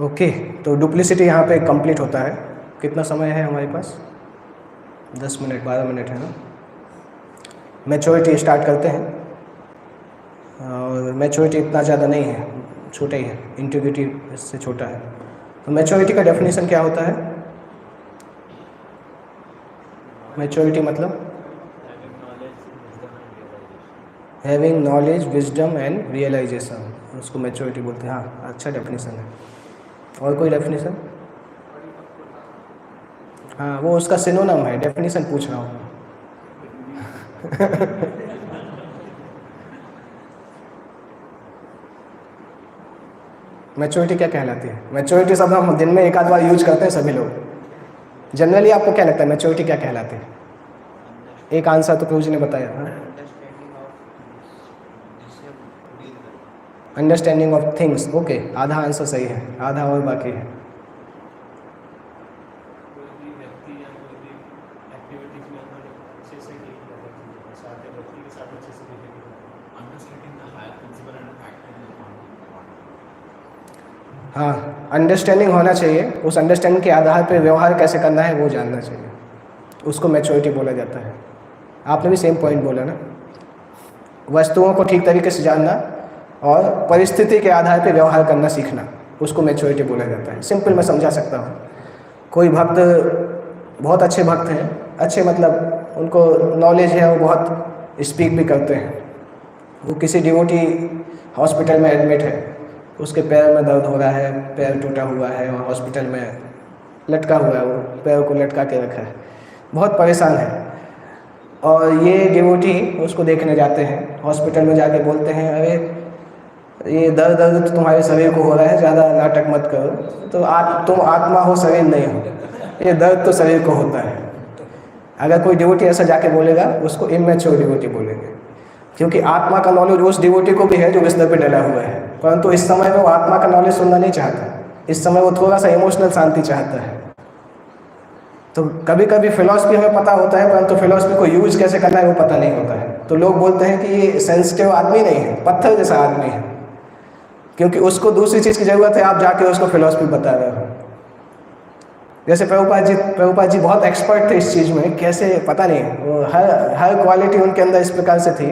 ओके, तो डुप्लिसिटी यहाँ पे कंप्लीट होता है। कितना समय है हमारे पास, 10 मिनट 12 मिनट है ना। मैच्योरिटी स्टार्ट करते हैं, और मैच्योरिटी इतना ज़्यादा नहीं है, छोटा ही है, इंटीग्रिटी इससे छोटा है। तो मैच्योरिटी का डेफिनेशन क्या होता है, मैच्योरिटी मतलब having knowledge wisdom and realisation, उसको मैच्योरिटी बोलते हैं। हाँ, अच्छा डेफिनेशन है। और कोई डेफिनेशन? हाँ, वो उसका सिनोनिम है, डेफिनेशन पूछ रहा हूँ। मैच्योरिटी क्या कहलाती है? मैच्योरिटी शब्द हम दिन में एक आध बार यूज करते हैं सभी लोग। जनरली आपको क्या लगता है मैच्योरिटी क्या कहलाती है? एक आंसर तो प्रभु जी ने बताया। Understanding of things. ओके, आधा आंसर सही है, आधा और बाकी है। हाँ, अंडरस्टैंडिंग होना चाहिए, उस अंडरस्टैंडिंग के आधार पर व्यवहार कैसे करना है वो जानना चाहिए, उसको मैच्योरिटी बोला जाता है। आपने भी सेम पॉइंट बोला ना, वस्तुओं को ठीक तरीके से जानना, और परिस्थिति के आधार पर व्यवहार करना सीखना, उसको मैच्योरिटी बोला जाता है। सिंपल मैं समझा सकता हूँ। कोई भक्त बहुत अच्छे भक्त हैं, अच्छे मतलब उनको नॉलेज है, वो बहुत स्पीक भी करते हैं। वो किसी डिवोटी हॉस्पिटल में एडमिट है, उसके पैर में दर्द हो रहा है, पैर टूटा हुआ है और हॉस्पिटल में लटका हुआ है, वो पैर को लटका के रखा है, बहुत परेशान है। और ये डिवोटी उसको देखने जाते हैं, हॉस्पिटल में जाके बोलते हैं, अरे ये दर्द तो तुम्हारे शरीर को हो रहा है, ज़्यादा नाटक मत करो, तो तुम आत्मा हो, शरीर नहीं हो, ये दर्द तो शरीर को होता है। अगर कोई डिवोटी ऐसा जाके बोलेगा, उसको इमैच्योर डिवोटी बोलेंगे, क्योंकि आत्मा का नॉलेज उस डिवोटी को भी है जो बिस्तर पे डला हुआ है, परंतु इस समय में वो आत्मा का नॉलेज सुनना नहीं चाहता। इस समय वो थोड़ा सा इमोशनल शांति चाहता है। तो कभी कभी फिलॉसफी हमें पता होता है, परंतु फिलॉसफी को यूज कैसे करना है वो पता नहीं होता है। तो लोग बोलते हैं कि ये सेंसिटिव आदमी नहीं है, पत्थर जैसा आदमी है, क्योंकि उसको दूसरी चीज़ की ज़रूरत है, आप जाके उसको फिलॉसफी बता रहे हो। जैसे प्रभुपाद जी बहुत एक्सपर्ट थे इस चीज़ में, कैसे पता नहीं, वो हर क्वालिटी उनके अंदर इस प्रकार से थी।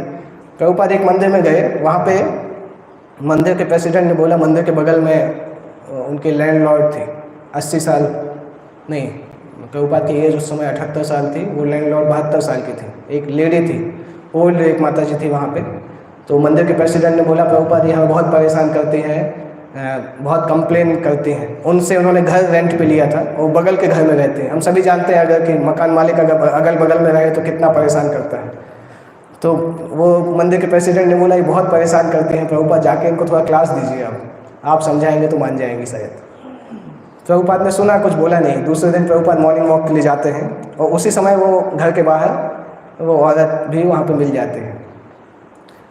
प्रभुपाद एक मंदिर में गए, वहाँ पे मंदिर के प्रेसिडेंट ने बोला, मंदिर के बगल में उनके लैंडलॉर्ड थे, 80 साल नहीं, प्रभुपाद की एज उस समय 78 साल थी, वो लैंडलॉर्ड 72 साल की थी। एक लेडी थी, ओल्ड एक माता जी थी वहाँ पे। तो मंदिर के प्रेसिडेंट ने बोला, प्रभुपाद ये हमें बहुत परेशान करती हैं, बहुत कंप्लेन करती हैं। उनसे उन्होंने घर रेंट पे लिया था, वो बगल के घर में रहते हैं। हम सभी जानते हैं अगर कि मकान मालिक अगर अगल बगल में रहे तो कितना परेशान करता है। तो वो मंदिर के प्रेसिडेंट ने बोला, ये बहुत परेशान करती हैं प्रभुपाद, जाके इनको थोड़ा क्लास दीजिए, आप समझाएंगे तो मान जाएंगी शायद। प्रभुपाद ने सुना, कुछ बोला नहीं। दूसरे दिन प्रभुपाद मॉर्निंग वॉक के लिए जाते हैं, और उसी समय वो घर के बाहर वो औरत भी वहाँ पे मिल जाते हैं।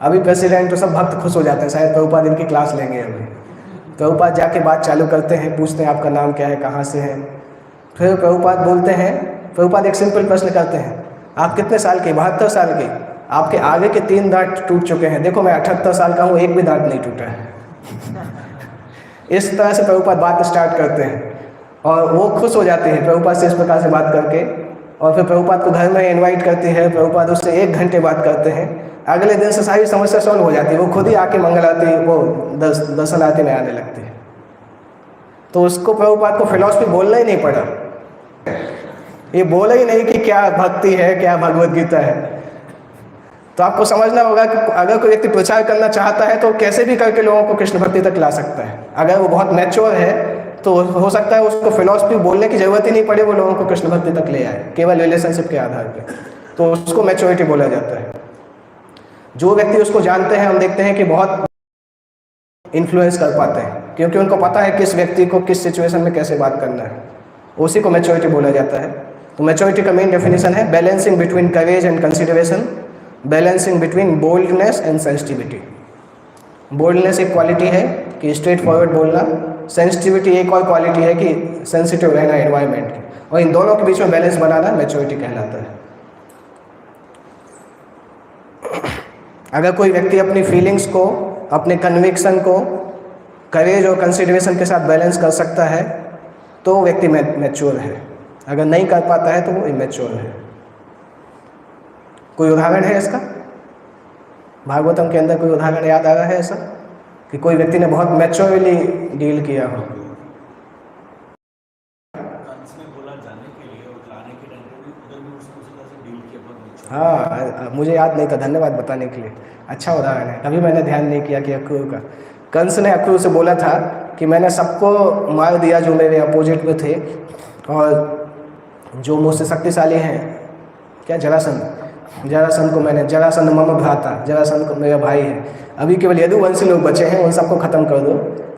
अभी प्रेसिडेंट तो सब भक्त खुश हो जाते हैं, शायद प्रभुपाद इनकी क्लास लेंगे। अभी प्रभुपाद जाके बात चालू करते हैं, पूछते हैं आपका नाम क्या है, कहाँ से है। फिर प्रभुपाद बोलते हैं, प्रभुपाद एक सिंपल प्रश्न करते हैं, आप कितने साल के? 72 साल के। आपके आगे के 3 दांत टूट चुके हैं, देखो मैं 78 साल का हूँ, एक भी दांत नहीं टूटा है। इस तरह से प्रभुपाद बात स्टार्ट करते हैं, और वो खुश हो जाते हैं प्रभुपाद से इस प्रकार से बात करके। और फिर प्रभुपाद को घर में इनवाइट करते हैं, प्रभुपाद उससे 1 घंटे बात करते हैं। अगले दिन से सारी समस्या सॉल्व हो जाती है, वो खुद ही आके मंगल आरती, वो दर्शन आरती में आने लगती है। तो उसको प्रभुपाद को फिलॉसफी बोलना ही नहीं पड़ा, ये बोला ही नहीं कि क्या भक्ति है, क्या भगवत गीता है। तो आपको समझना होगा कि अगर कोई व्यक्ति प्रचार करना चाहता है तो कैसे भी करके लोगों को कृष्ण भक्ति तक ला सकता है। अगर वो बहुत मैच्योर है तो हो सकता है उसको फिलॉसफी बोलने की जरूरत ही नहीं पड़े, वो लोगों को कृष्ण भक्ति तक ले आए केवल रिलेशनशिप के आधार पर। तो उसको मैच्योरिटी बोला जाता है। जो व्यक्ति उसको जानते हैं, हम देखते हैं कि बहुत इन्फ्लुएंस कर पाते हैं, क्योंकि उनको पता है किस व्यक्ति को किस सिचुएशन में कैसे बात करना है, उसी को मैच्योरिटी बोला जाता है। तो मैच्योरिटी का मेन डेफिनेशन है balancing between courage and consideration, balancing between boldness and sensitivity. Boldness एक क्वालिटी है कि स्ट्रेट फॉरवर्ड बोलना, सेंसिटिविटी एक और क्वालिटी है कि सेंसिटिव रहना एनवायरनमेंट की, और इन दोनों के बीच में बैलेंस बनाना मैच्योरिटी कहलाता है। अगर कोई व्यक्ति अपनी फीलिंग्स को, अपने कन्विक्शन को करेज और कंसिडरेशन के साथ बैलेंस कर सकता है तो वो व्यक्ति मैच्योर है। अगर नहीं कर पाता है तो वो इमैच्योर है। कोई उदाहरण है इसका? भागवतम के अंदर कोई उदाहरण याद आ रहा है ऐसा कि कोई व्यक्ति ने बहुत मैच्योरली डील किया हो? हाँ, मुझे याद नहीं था, धन्यवाद बताने के लिए। अच्छा उदाहरण है, कभी मैंने ध्यान नहीं किया कि अक्रूर का। कंस ने अक्रूर से बोला था कि मैंने सबको मार दिया जो मेरे अपोजिट में थे, और जो मुझसे शक्तिशाली हैं, क्या जरासंध को मैंने, जरासंध मम भ्राता, जरासंध को मेरा भाई है, अभी केवल यदुवंशी लोग बचे हैं, उन सबको ख़त्म कर दो,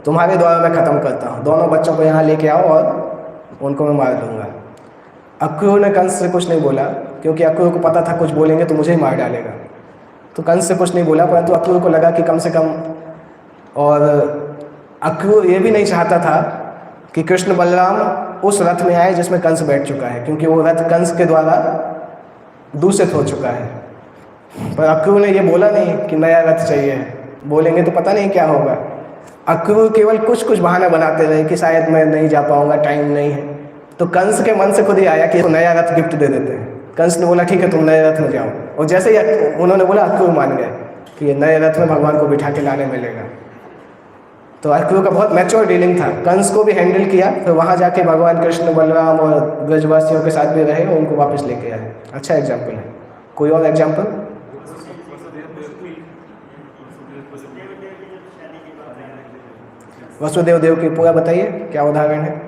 तुम्हारे द्वारा मैं ख़त्म करता हूँ, दोनों बच्चों को यहाँ लेके आओ और उनको मैं मार दूँगा। अक्रूर ने कंस से कुछ नहीं बोला, क्योंकि अक्रूर को पता था कुछ बोलेंगे तो मुझे ही मार डालेगा। तो कंस से कुछ नहीं बोला, परंतु अक्रूर को लगा कि कम से कम, और अक्रूर ये भी नहीं चाहता था कि कृष्ण बलराम उस रथ में आए जिसमें कंस बैठ चुका है, क्योंकि वो रथ कंस के द्वारा दूषित हो चुका है। पर अक्रूर ने ये बोला नहीं कि नया रथ चाहिए, बोलेंगे तो पता नहीं क्या होगा। अक्रूर केवल कुछ बहाना बनाते रहे कि शायद मैं नहीं जा पाऊँगा, टाइम नहीं है। तो कंस के मन से खुद ही आया कि वो नया रथ गिफ्ट दे देते हैं। कंस ने बोला ठीक है तुम नए रथ में जाओ, और जैसे ही उन्होंने बोला अक्रूर मान गए। कि ये नए रथ में भगवान को बिठा के लाने मिलेगा। तो अर्जुन का बहुत मैच्योर डीलिंग था, कंस को भी हैंडल किया, फिर वहाँ जाके भगवान कृष्ण बलराम और ब्रजवासियों के साथ भी रहे और उनको वापस लेके आए। अच्छा एग्जाम्पल है। कोई और एग्जाम्पल? वसुदेव देव की पूरा बताइए, क्या उदाहरण है?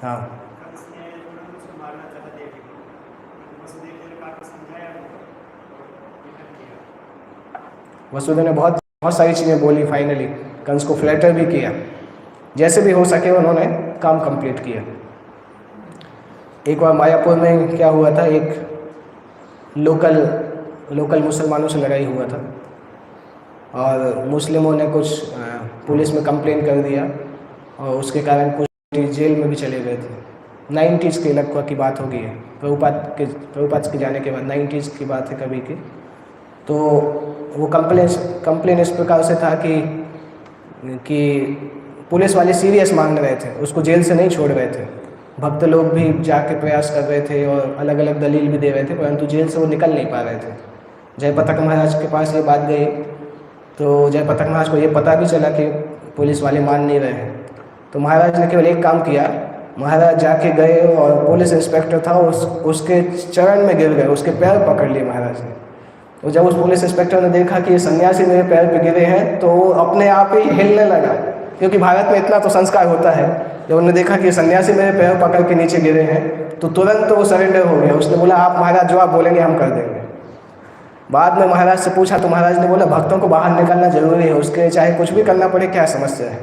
हाँ, वसुदेव ने बहुत सारी चीज़ें बोली, फाइनली कंस को फ्लैटर भी किया, जैसे भी हो सके उन्होंने काम कंप्लीट किया। एक बार मायापुर में क्या हुआ था, एक लोकल मुसलमानों से लड़ाई हुआ था और मुस्लिमों ने कुछ पुलिस में कंप्लेन कर दिया और उसके कारण कुछ जेल में भी चले गए थे। 90s के लगभग की बात होगी, प्रभुपाद के जाने के बाद 90s की बात है कभी की। तो वो कंप्लेन इस प्रकार से था कि पुलिस वाले सीरियस मांग रहे थे, उसको जेल से नहीं छोड़ रहे थे। भक्त लोग भी जाके प्रयास कर रहे थे और अलग अलग दलील भी दे रहे थे, परंतु जेल से वो निकल नहीं पा रहे थे। जयपताक महाराज के पास ये बात गई तो जयपताक महाराज को ये पता भी चला कि पुलिस वाले मान नहीं रहे हैं। तो महाराज ने केवल एक काम किया, महाराज जाके गए और पुलिस इंस्पेक्टर था उसके चरण में गिर गए, उसके पैर पकड़ लिए महाराज ने। तो जब उस पुलिस इंस्पेक्टर ने देखा कि ये सन्यासी मेरे पैर पे गिरे हैं तो वो अपने आप ही हिलने लगा, क्योंकि भारत में इतना तो संस्कार होता है। जब उन्होंने देखा कि सन्यासी मेरे पैर पकड़ के नीचे गिरे हैं तो तुरंत वो सरेंडर हो गया। उसने बोला आप महाराज जो आप बोलेंगे हम कर देंगे। बाद में महाराज से पूछा तो महाराज ने बोला भक्तों को बाहर निकालना जरूरी है, उसके लिए चाहे कुछ भी करना पड़े, क्या समस्या है।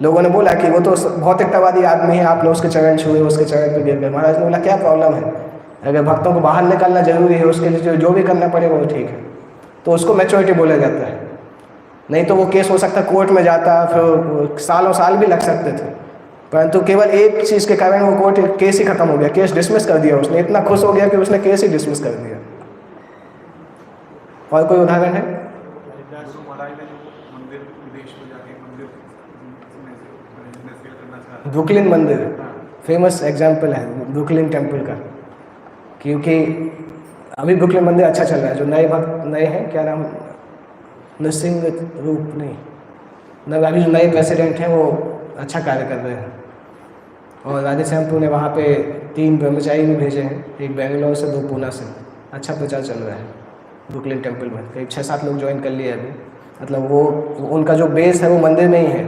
लोगों ने बोला कि वो तो भौतिकतावादी आदमी है, आप लोग उसके चरण छुए, उसके चरण पे गिर गए। महाराज ने बोला क्या प्रॉब्लम है, अगर भक्तों को बाहर निकालना जरूरी है उसके लिए जो भी करना पड़ेगा वो ठीक है। तो उसको मैच्योरिटी बोला जाता है। नहीं तो वो केस हो सकता कोर्ट में जाता, फिर सालों साल भी लग सकते थे, परंतु केवल एक चीज़ के कारण वो कोर्ट केस ही खत्म हो गया, केस डिसमिस कर दिया उसने। इतना खुश हो गया कि उसने केस ही डिसमिस कर दिया। और कोई उदाहरण है? ब्रुकलिन मंदिर फेमस एग्जाम्पल है, ब्रुकलिन टेम्पल का, क्योंकि अभी ब्रुकलिन मंदिर अच्छा चल रहा है। जो नए भक्त नए हैं, क्या नाम, नरसिंह रूप नहीं, अभी जो नए प्रेसिडेंट हैं वो अच्छा कार्य कर रहे हैं। और राधे श्यामपुर ने वहाँ पे 3 ब्रह्मचारी भी भेजे हैं, एक बेंगलोर से 2 पूना से। अच्छा प्रचार चल रहा है ब्रुकलिन टेम्पल में, करीब 6-7 लोग ज्वाइन कर लिए अभी। मतलब वो उनका जो बेस है वो मंदिर में ही है,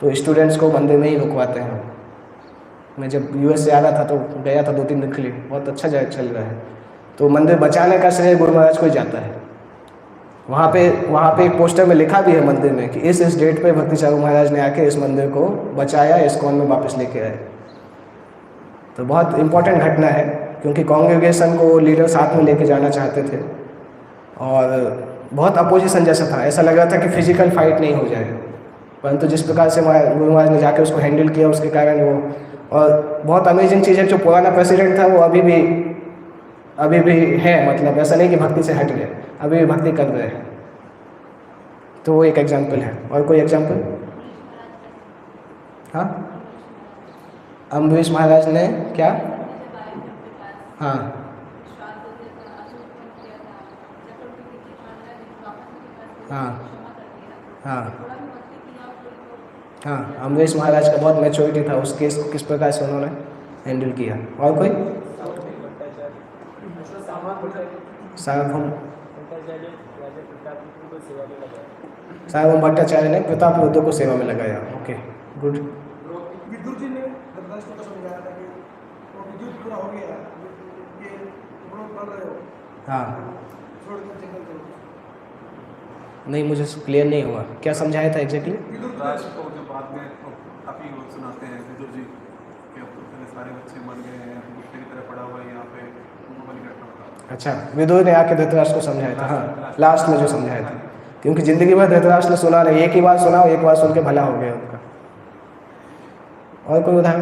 तो स्टूडेंट्स को मंदिर में ही रुकवाते हैं। मैं जब US से आ रहा था तो गया था 2-3 दिन के लिए, बहुत अच्छा जगह चल रहा है। तो मंदिर बचाने का श्रेय गुरु महाराज को ही जाता है। वहाँ पे एक पोस्टर में लिखा भी है मंदिर में कि इस डेट पे भक्ति चारू महाराज ने आके इस मंदिर को बचाया, इस्कॉन में वापस लेके आए। तो बहुत इम्पोर्टेंट घटना है, क्योंकि कांग्रेगेशन को लीडर साथ में लेके जाना चाहते थे और बहुत अपोजिशन जैसा था, ऐसा लग रहा था कि फिजिकल फाइट नहीं हो जाए, परंतु जिस प्रकार से गुरु महाराज ने जाके उसको हैंडल किया उसके कारण वो, और बहुत अमेजिंग चीज़ है, जो पुराना प्रेसिडेंट था वो अभी भी है, मतलब ऐसा नहीं कि भक्ति से हट गए, अभी भी भक्ति कर रहे हैं। तो वो एक एग्जाम्पल है। और कोई एग्जाम्पल? हाँ, अम्बरीश महाराज ने क्या? हाँ हाँ हाँ हाँ, अम्बरीश महाराज का बहुत मैच्योरिटी था, उस केस को किस प्रकार से उन्होंने हैंडल किया। और कोई? सार्वभौम भट्टाचार्य ने प्रताप रुद्र को सेवा में लगाया। Okay, good. विदुर जी ने धृतराष्ट्र को समझाया था कि वो विद्युत पूरा हो गया, ये तुम लोग कर रहे हो, हाँ, छोड़कर जंगल चलो। नहीं, मुझे क्लियर नहीं हुआ, क्या समझाया था एग्जैक्टली? धृतराष्ट्र को जो बाद में काफ़ी लोग सुनाते हैं विदुर जी कि अब तो सारे बच्चे मर गए हैं, गुस्से की तरह पड़ा हुआ है यहाँ पे, उनको बलि करना होगा। अच्छा, विदुर ने आके धृतराष्ट्र को समझाया था। हाँ, लास्ट में जो समझाया था, क्योंकि जिंदगी भर धृतराष्ट्र ने सुना नहीं, एक ही बार सुना, एक बार सुन के भला हो गया उनका। और कोई उदाहरण?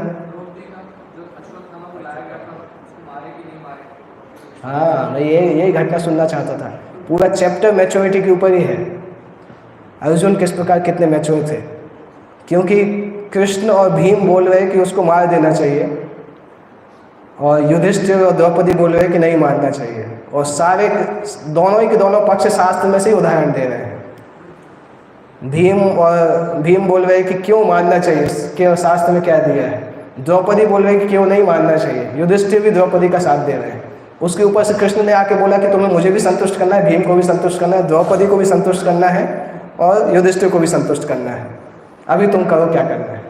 हाँ, मैं यही घटना सुनना चाहता था। पूरा चैप्टर मैच्योरिटी के ऊपर ही है, अर्जुन किस प्रकार कितने मैच्योर थे, क्योंकि कृष्ण और भीम बोल रहे कि उसको मार देना चाहिए और युधिष्ठिर और द्रौपदी बोल रहे हैं कि नहीं मानना चाहिए, और सारे दोनों ही के दोनों पक्ष शास्त्र में से ही उदाहरण दे रहे हैं। भीम बोल रहे हैं कि क्यों मानना चाहिए, कि शास्त्र में क्या दिया है। द्रौपदी बोल रहे हैं कि क्यों नहीं मानना चाहिए। युधिष्ठिर भी द्रौपदी का साथ दे रहे हैं। उसके ऊपर से कृष्ण ने आके बोला कि तुम्हें मुझे भी संतुष्ट करना है, भीम को भी संतुष्ट करना है, द्रौपदी को भी संतुष्ट करना है और युधिष्ठिर को भी संतुष्ट करना है। अभी तुम करो क्या करना है।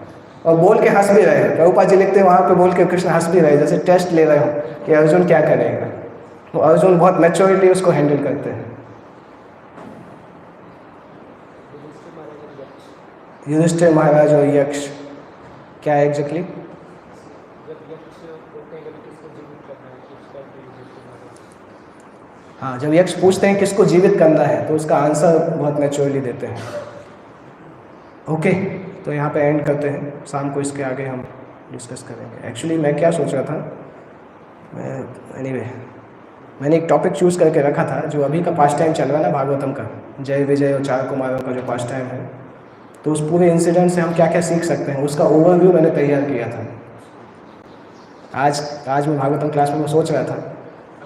और बोल के हंस भी रहे हैं। प्रभुपाद जी लिखते हैं वहाँ पे बोल के कृष्ण हंस भी रहे, जैसे टेस्ट ले रहे हो कि अर्जुन क्या करेगा। तो अर्जुन बहुत मैच्योरिटी उसको हैंडल करते हैं। युधिष्ठिर महाराज और यक्ष क्या है एग्जैक्टली? हाँ, जब यक्ष पूछते हैं किसको जीवित करना है तो उसका आंसर बहुत मैच्योरली देते हैं। ओके, तो यहाँ पे एंड करते हैं। शाम को इसके आगे हम डिस्कस करेंगे। एक्चुअली मैं क्या सोच रहा था, मैंने एक टॉपिक चूज़ करके रखा था जो अभी का पास टाइम चल रहा है ना भागवतम का, जय विजय और चार कुमारों का जो पास टाइम है, तो उस पूरे इंसिडेंट से हम क्या क्या सीख सकते हैं उसका ओवरव्यू मैंने तैयार किया था। आज मैं भागवतम क्लास में सोच रहा था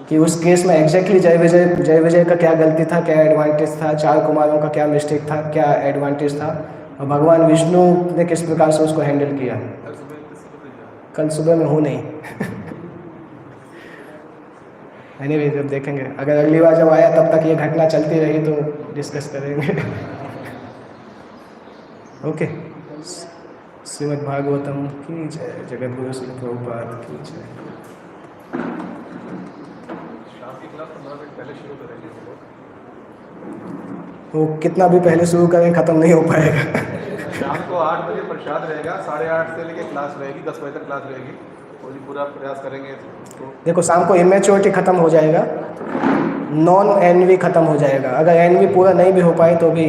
कि उस केस में एग्जैक्टली जय विजय का क्या गलती था, क्या एडवांटेज था, चार कुमारों का क्या मिस्टेक था, क्या एडवांटेज था, और भगवान विष्णु ने किस प्रकार से उसको हैंडल किया। कल सुबह में हूँ नहीं एनीवे जब देखेंगे, अगर अगली बार जब आया तब तक ये घटना चलती रही तो डिस्कस करेंगे। ओके, श्रीमद् भागवतम की जय, जगत गुरु श्री प्रभुपाद की जय। वो कितना भी पहले शुरू करें ख़त्म नहीं हो पाएगा। शाम को 8 बजे प्रसाद रहेगा, 8:30 से लेकर क्लास रहेगी, 10 बजे तक क्लास रहेगी। और पूरा प्रयास करेंगे तो देखो शाम को इमेच्योरिटी ख़त्म हो जाएगा, नॉन एनवी ख़त्म हो जाएगा। अगर एनवी पूरा नहीं भी हो पाए तो भी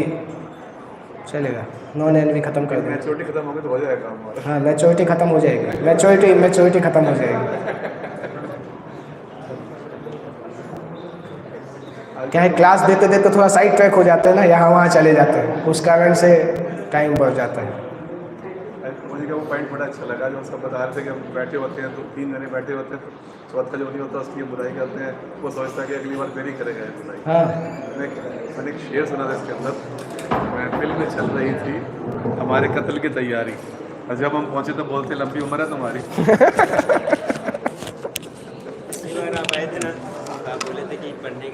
चलेगा, नॉन एनवी ख़त्म कर देंगे। मैच्योरिटी खत्म होगी तो हो जाएगा हमारा। हाँ, मैच्योरिटी ख़त्म हो जाएगी, मैच्योरिटी ख़त्म हो जाएगी। क्या है, क्लास देते देते थोड़ा साइड ट्रैक हो जाते हैं ना, यहाँ वहाँ चले जाते हैं, उस कारण से टाइम बढ़ जाता है। मुझे क्या वो पॉइंट बड़ा अच्छा लगा जो उसका बता रहे थे कि हम बैठे होते हैं तो 3 जने बैठे होते हैं तो चौथा जो नहीं होता उसकी बुराई करते हैं, वो सोचता है कि अगली बार फिर ही करेगा ये बुराई। हाँ, मैंने एक शेर सुना था इसके अंदर, महफिल में चल रही थी हमारे कत्ल की तैयारी, और जब हम पहुंचे तो बोलते लंबी उम्र है तुम्हारी। आप आए थे ना, आप बोले थे कि पढ़ने के